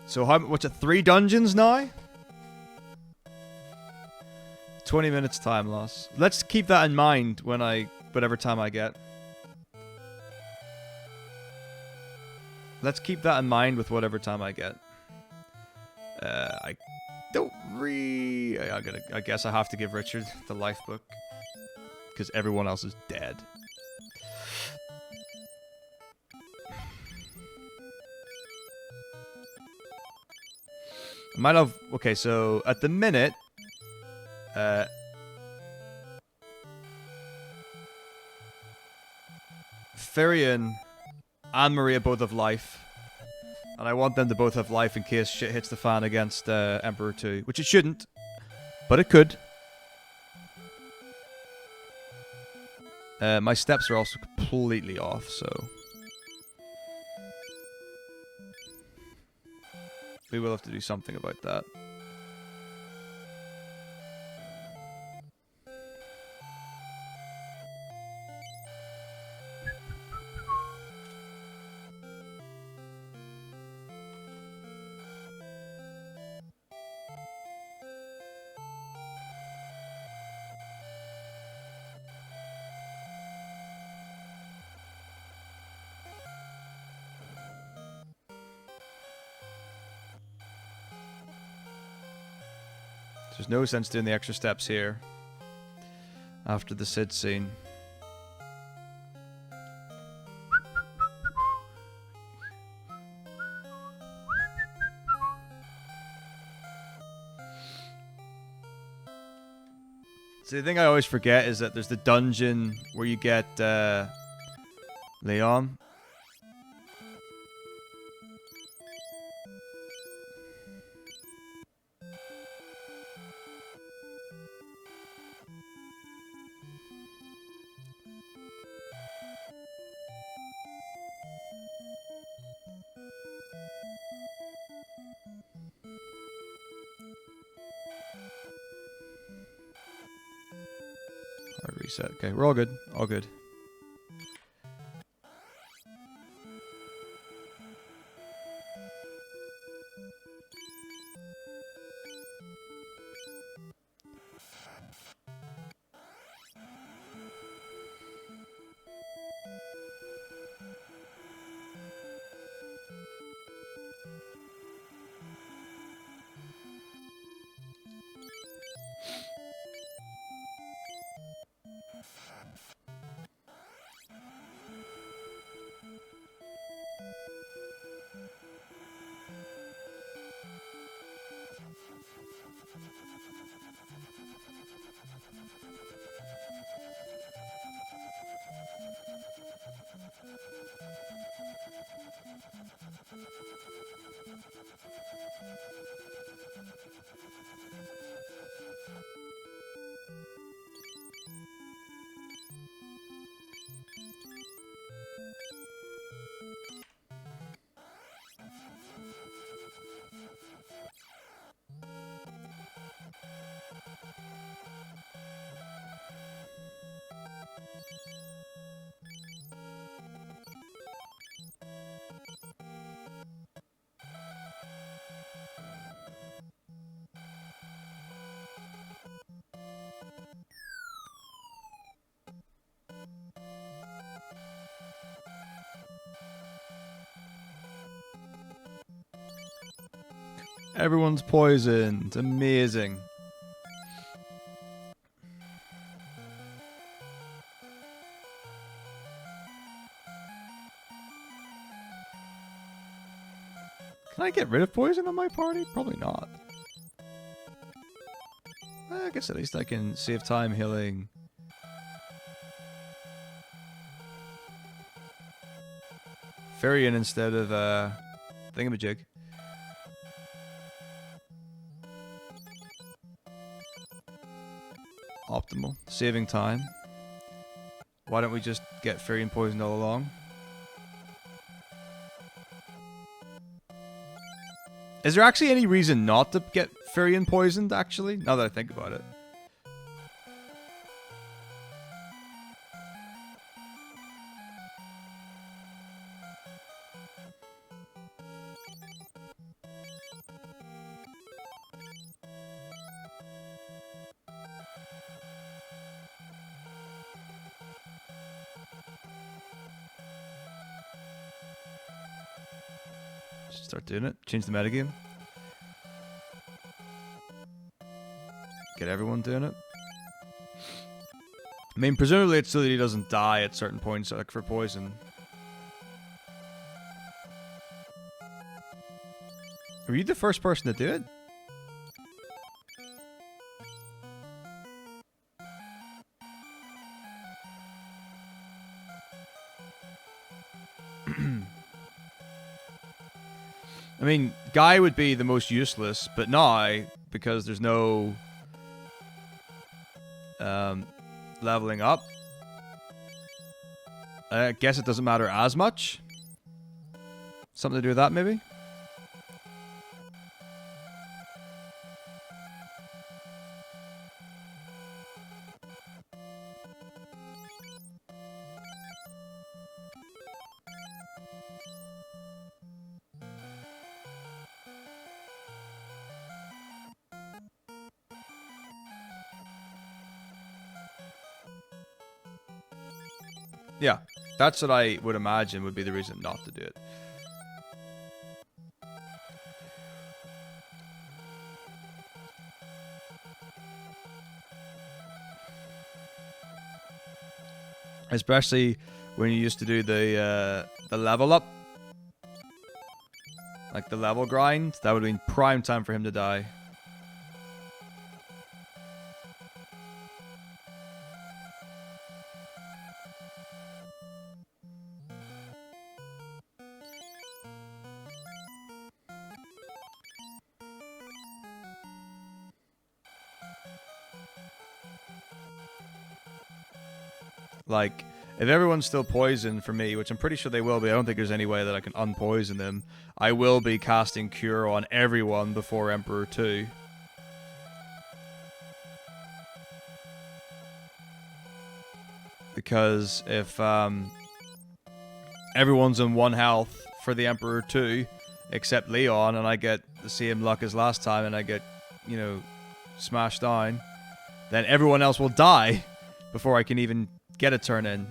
So what's it? 3 dungeons now? 20 minutes time loss. Let's keep that in mind when whatever time I get. Let's keep that in mind with whatever time I get. I don't I guess I have to give Richard the life book. Because everyone else is dead. I might have... Okay, so at the minute... Firion and Maria both have life. And I want them to both have life in case shit hits the fan against Emperor 2. Which it shouldn't. But it could. My steps are also completely off, so... We will have to do something about that. There's no sense doing the extra steps here. After the Sid scene. So the thing I always forget is that there's the dungeon where you get Leon. Hard reset. Okay, we're all good. All good. Everyone's poisoned. Amazing. Can I get rid of poison on my party? Probably not. I guess at least I can save time healing. Fairy in instead of thingamajig. Optimal. Saving time. Why don't we just get Fairy and poisoned all along? Is there actually any reason not to get Fairy and poisoned, actually? Now that I think about it. Start doing it. Change the metagame. Get everyone doing it. I mean, presumably it's so that he doesn't die at certain points, like for poison. Were you the first person to do it? I mean, Guy would be the most useless, but now, because there's no leveling up, I guess it doesn't matter as much. Something to do with that, maybe? Yeah, that's what I would imagine would be the reason not to do it. Especially when you used to do the level up. Like the level grind, that would have been prime time for him to die. Like, if everyone's still poisoned for me, which I'm pretty sure they will be, I don't think there's any way that I can unpoison them. I will be casting Cure on everyone before Emperor 2. Because if everyone's on 1 health for the Emperor 2, except Leon, and I get the same luck as last time, and I get, you know, smashed down, then everyone else will die before I can even get a turn in.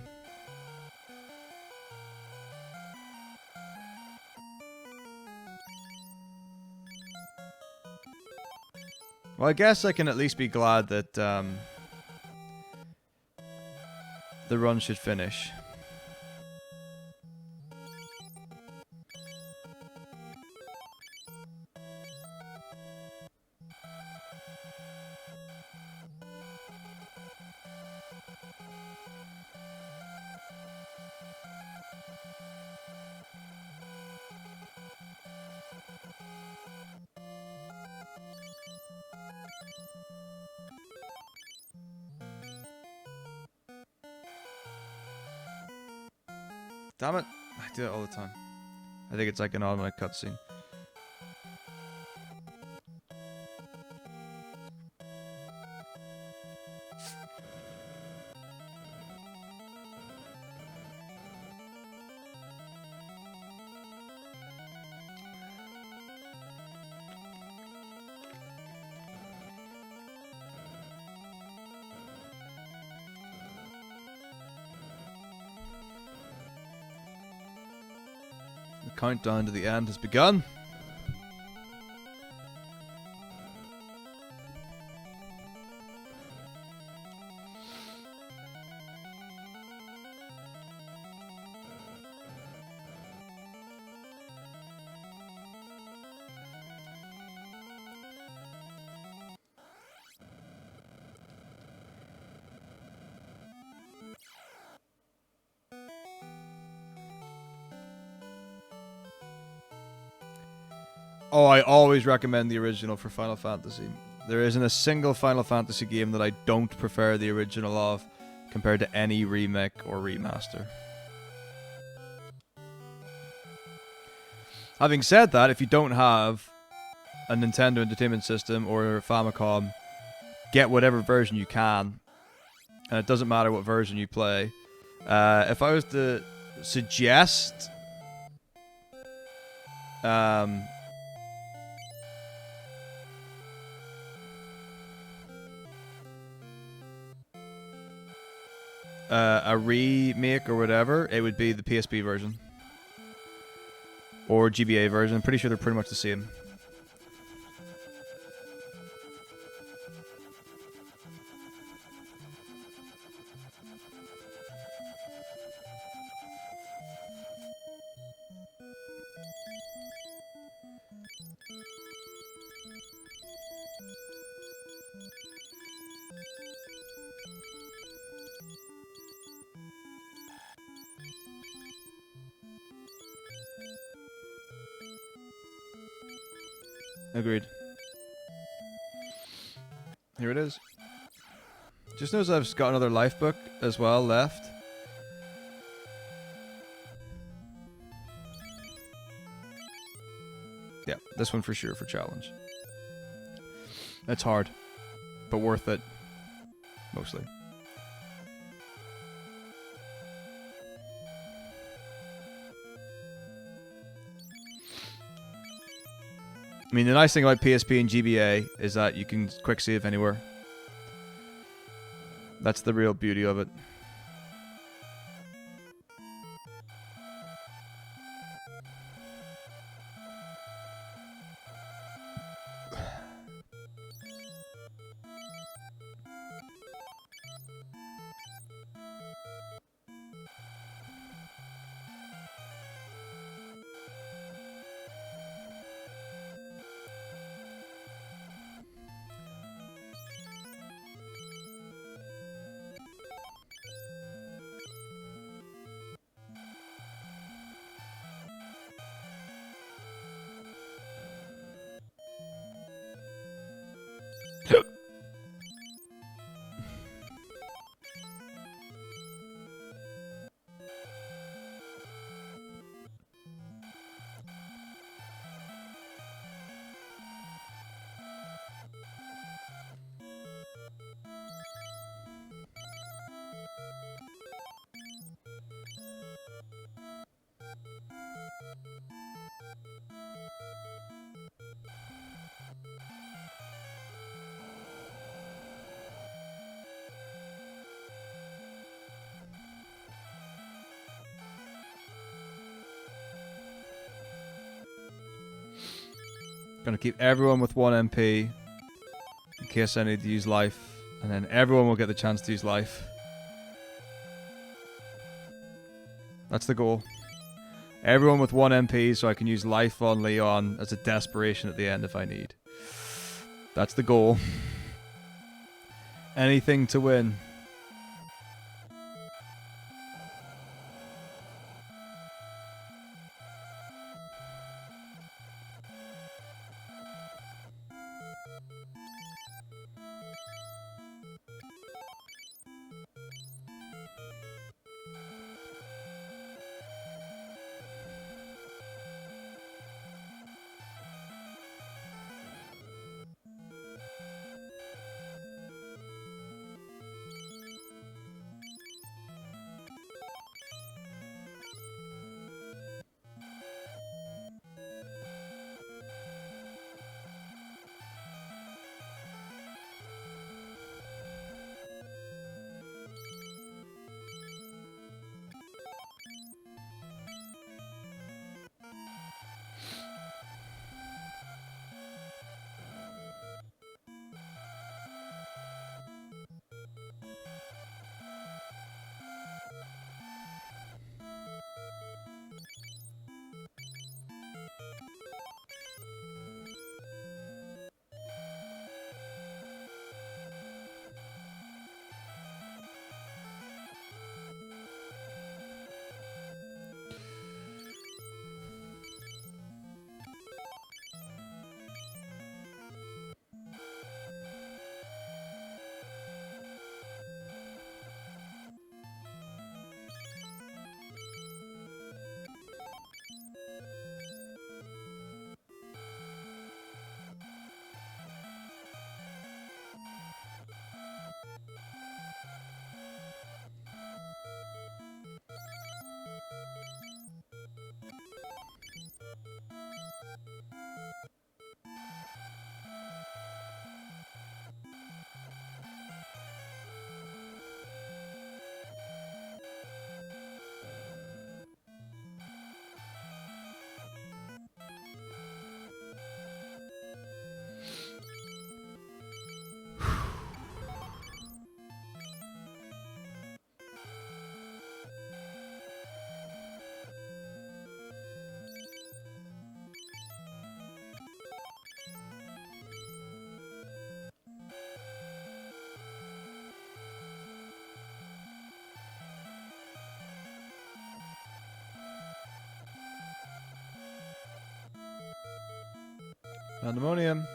Well, I guess I can at least be glad that the run should finish. Damn it. I do it all the time. I think it's like an automatic cutscene. Countdown to the end has begun. Oh, I always recommend the original for Final Fantasy. There isn't a single Final Fantasy game that I don't prefer the original of compared to any remake or remaster. Having said that, if you don't have a Nintendo Entertainment System or a Famicom, get whatever version you can, and it doesn't matter what version you play. If I was to suggest, a remake or whatever, it would be the PSP version or GBA version. I'm pretty sure they're pretty much the same. Agreed. Here it is. Just notice I've got another life book as well left. Yeah, this one for sure for challenge. It's hard, but worth it. Mostly. I mean, the nice thing about PSP and GBA is that you can quick save anywhere. That's the real beauty of it. Gonna keep everyone with 1 MP in case I need to use life, and then everyone will get the chance to use life. That's the goal. Everyone with 1 MP so I can use life on Leon as a desperation at the end if I need. That's the goal. Anything to win. Pandemonium.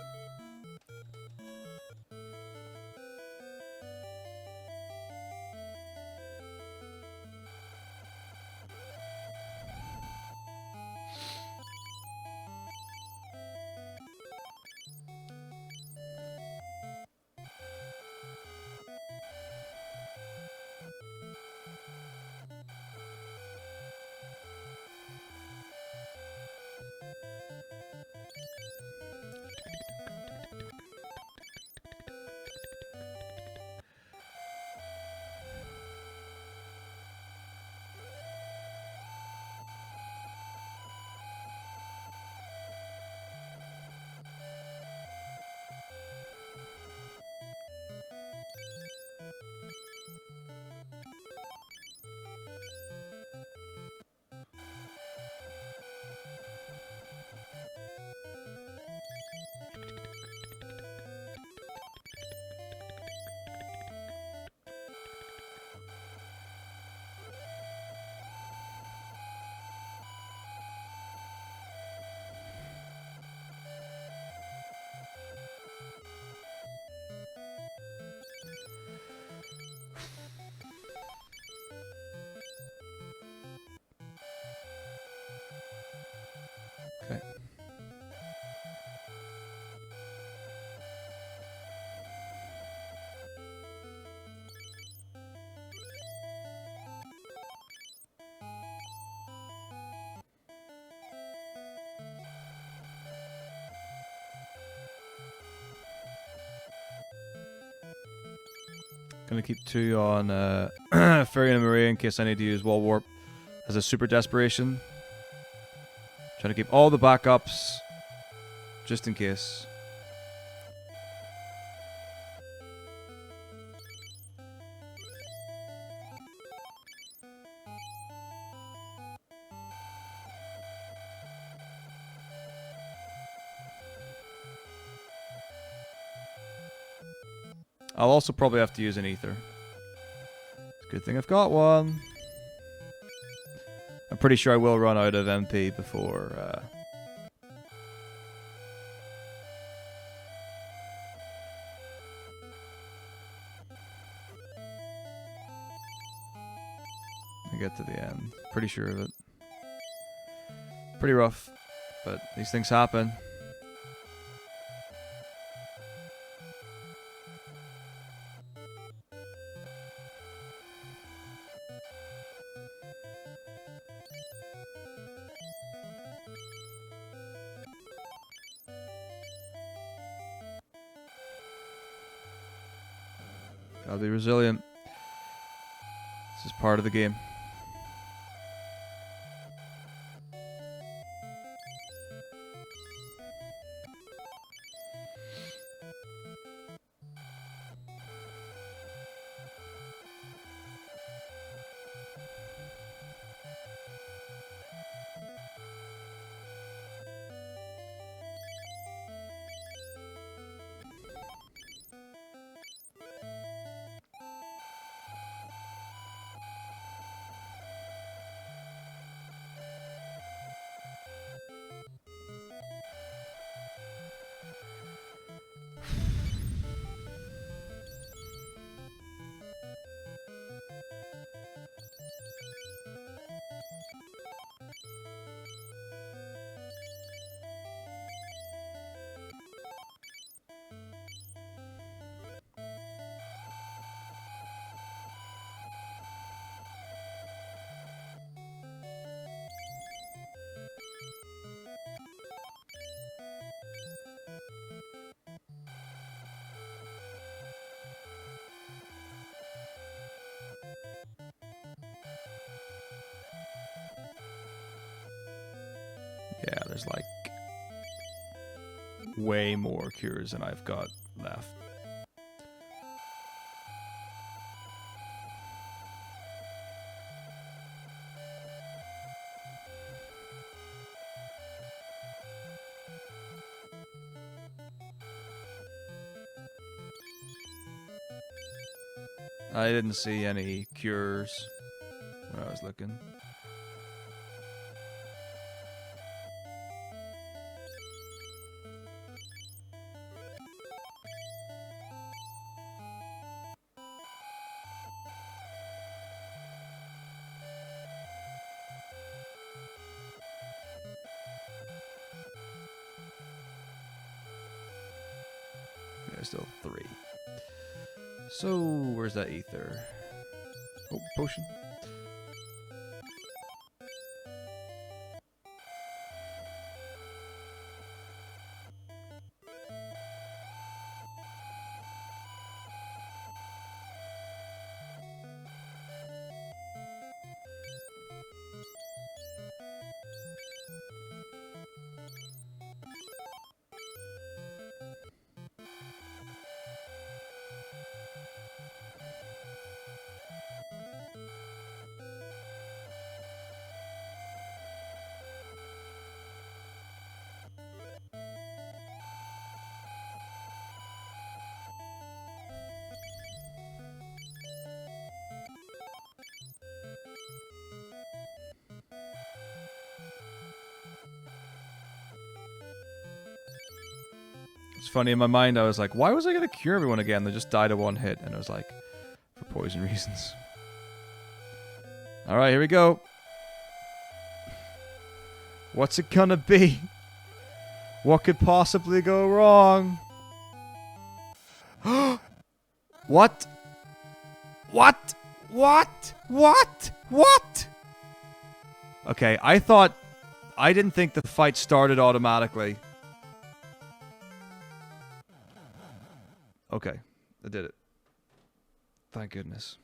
Okay. Gonna keep 2 on Fairy and Maria in case I need to use Wall Warp as a super desperation. Trying to keep all the backups just in case. I'll also probably have to use an ether. Good thing I've got one. I'm pretty sure I will run out of MP before... I get to the end. Pretty sure of it. Pretty rough, but these things happen. Gotta be resilient. This is part of the game. Yeah, there's like way more cures than I've got left. I didn't see any cures when I was looking. Okay, still 3. So, where's that ether? Oh, potion. It's funny, in my mind I was like, why was I going to cure everyone again? They just died at 1 hit. And it was like, for poison reasons. Alright, here we go. What's it gonna be? What could possibly go wrong? What? What? What? What? What? Okay, I didn't think the fight started automatically. Okay, I did it. Thank goodness.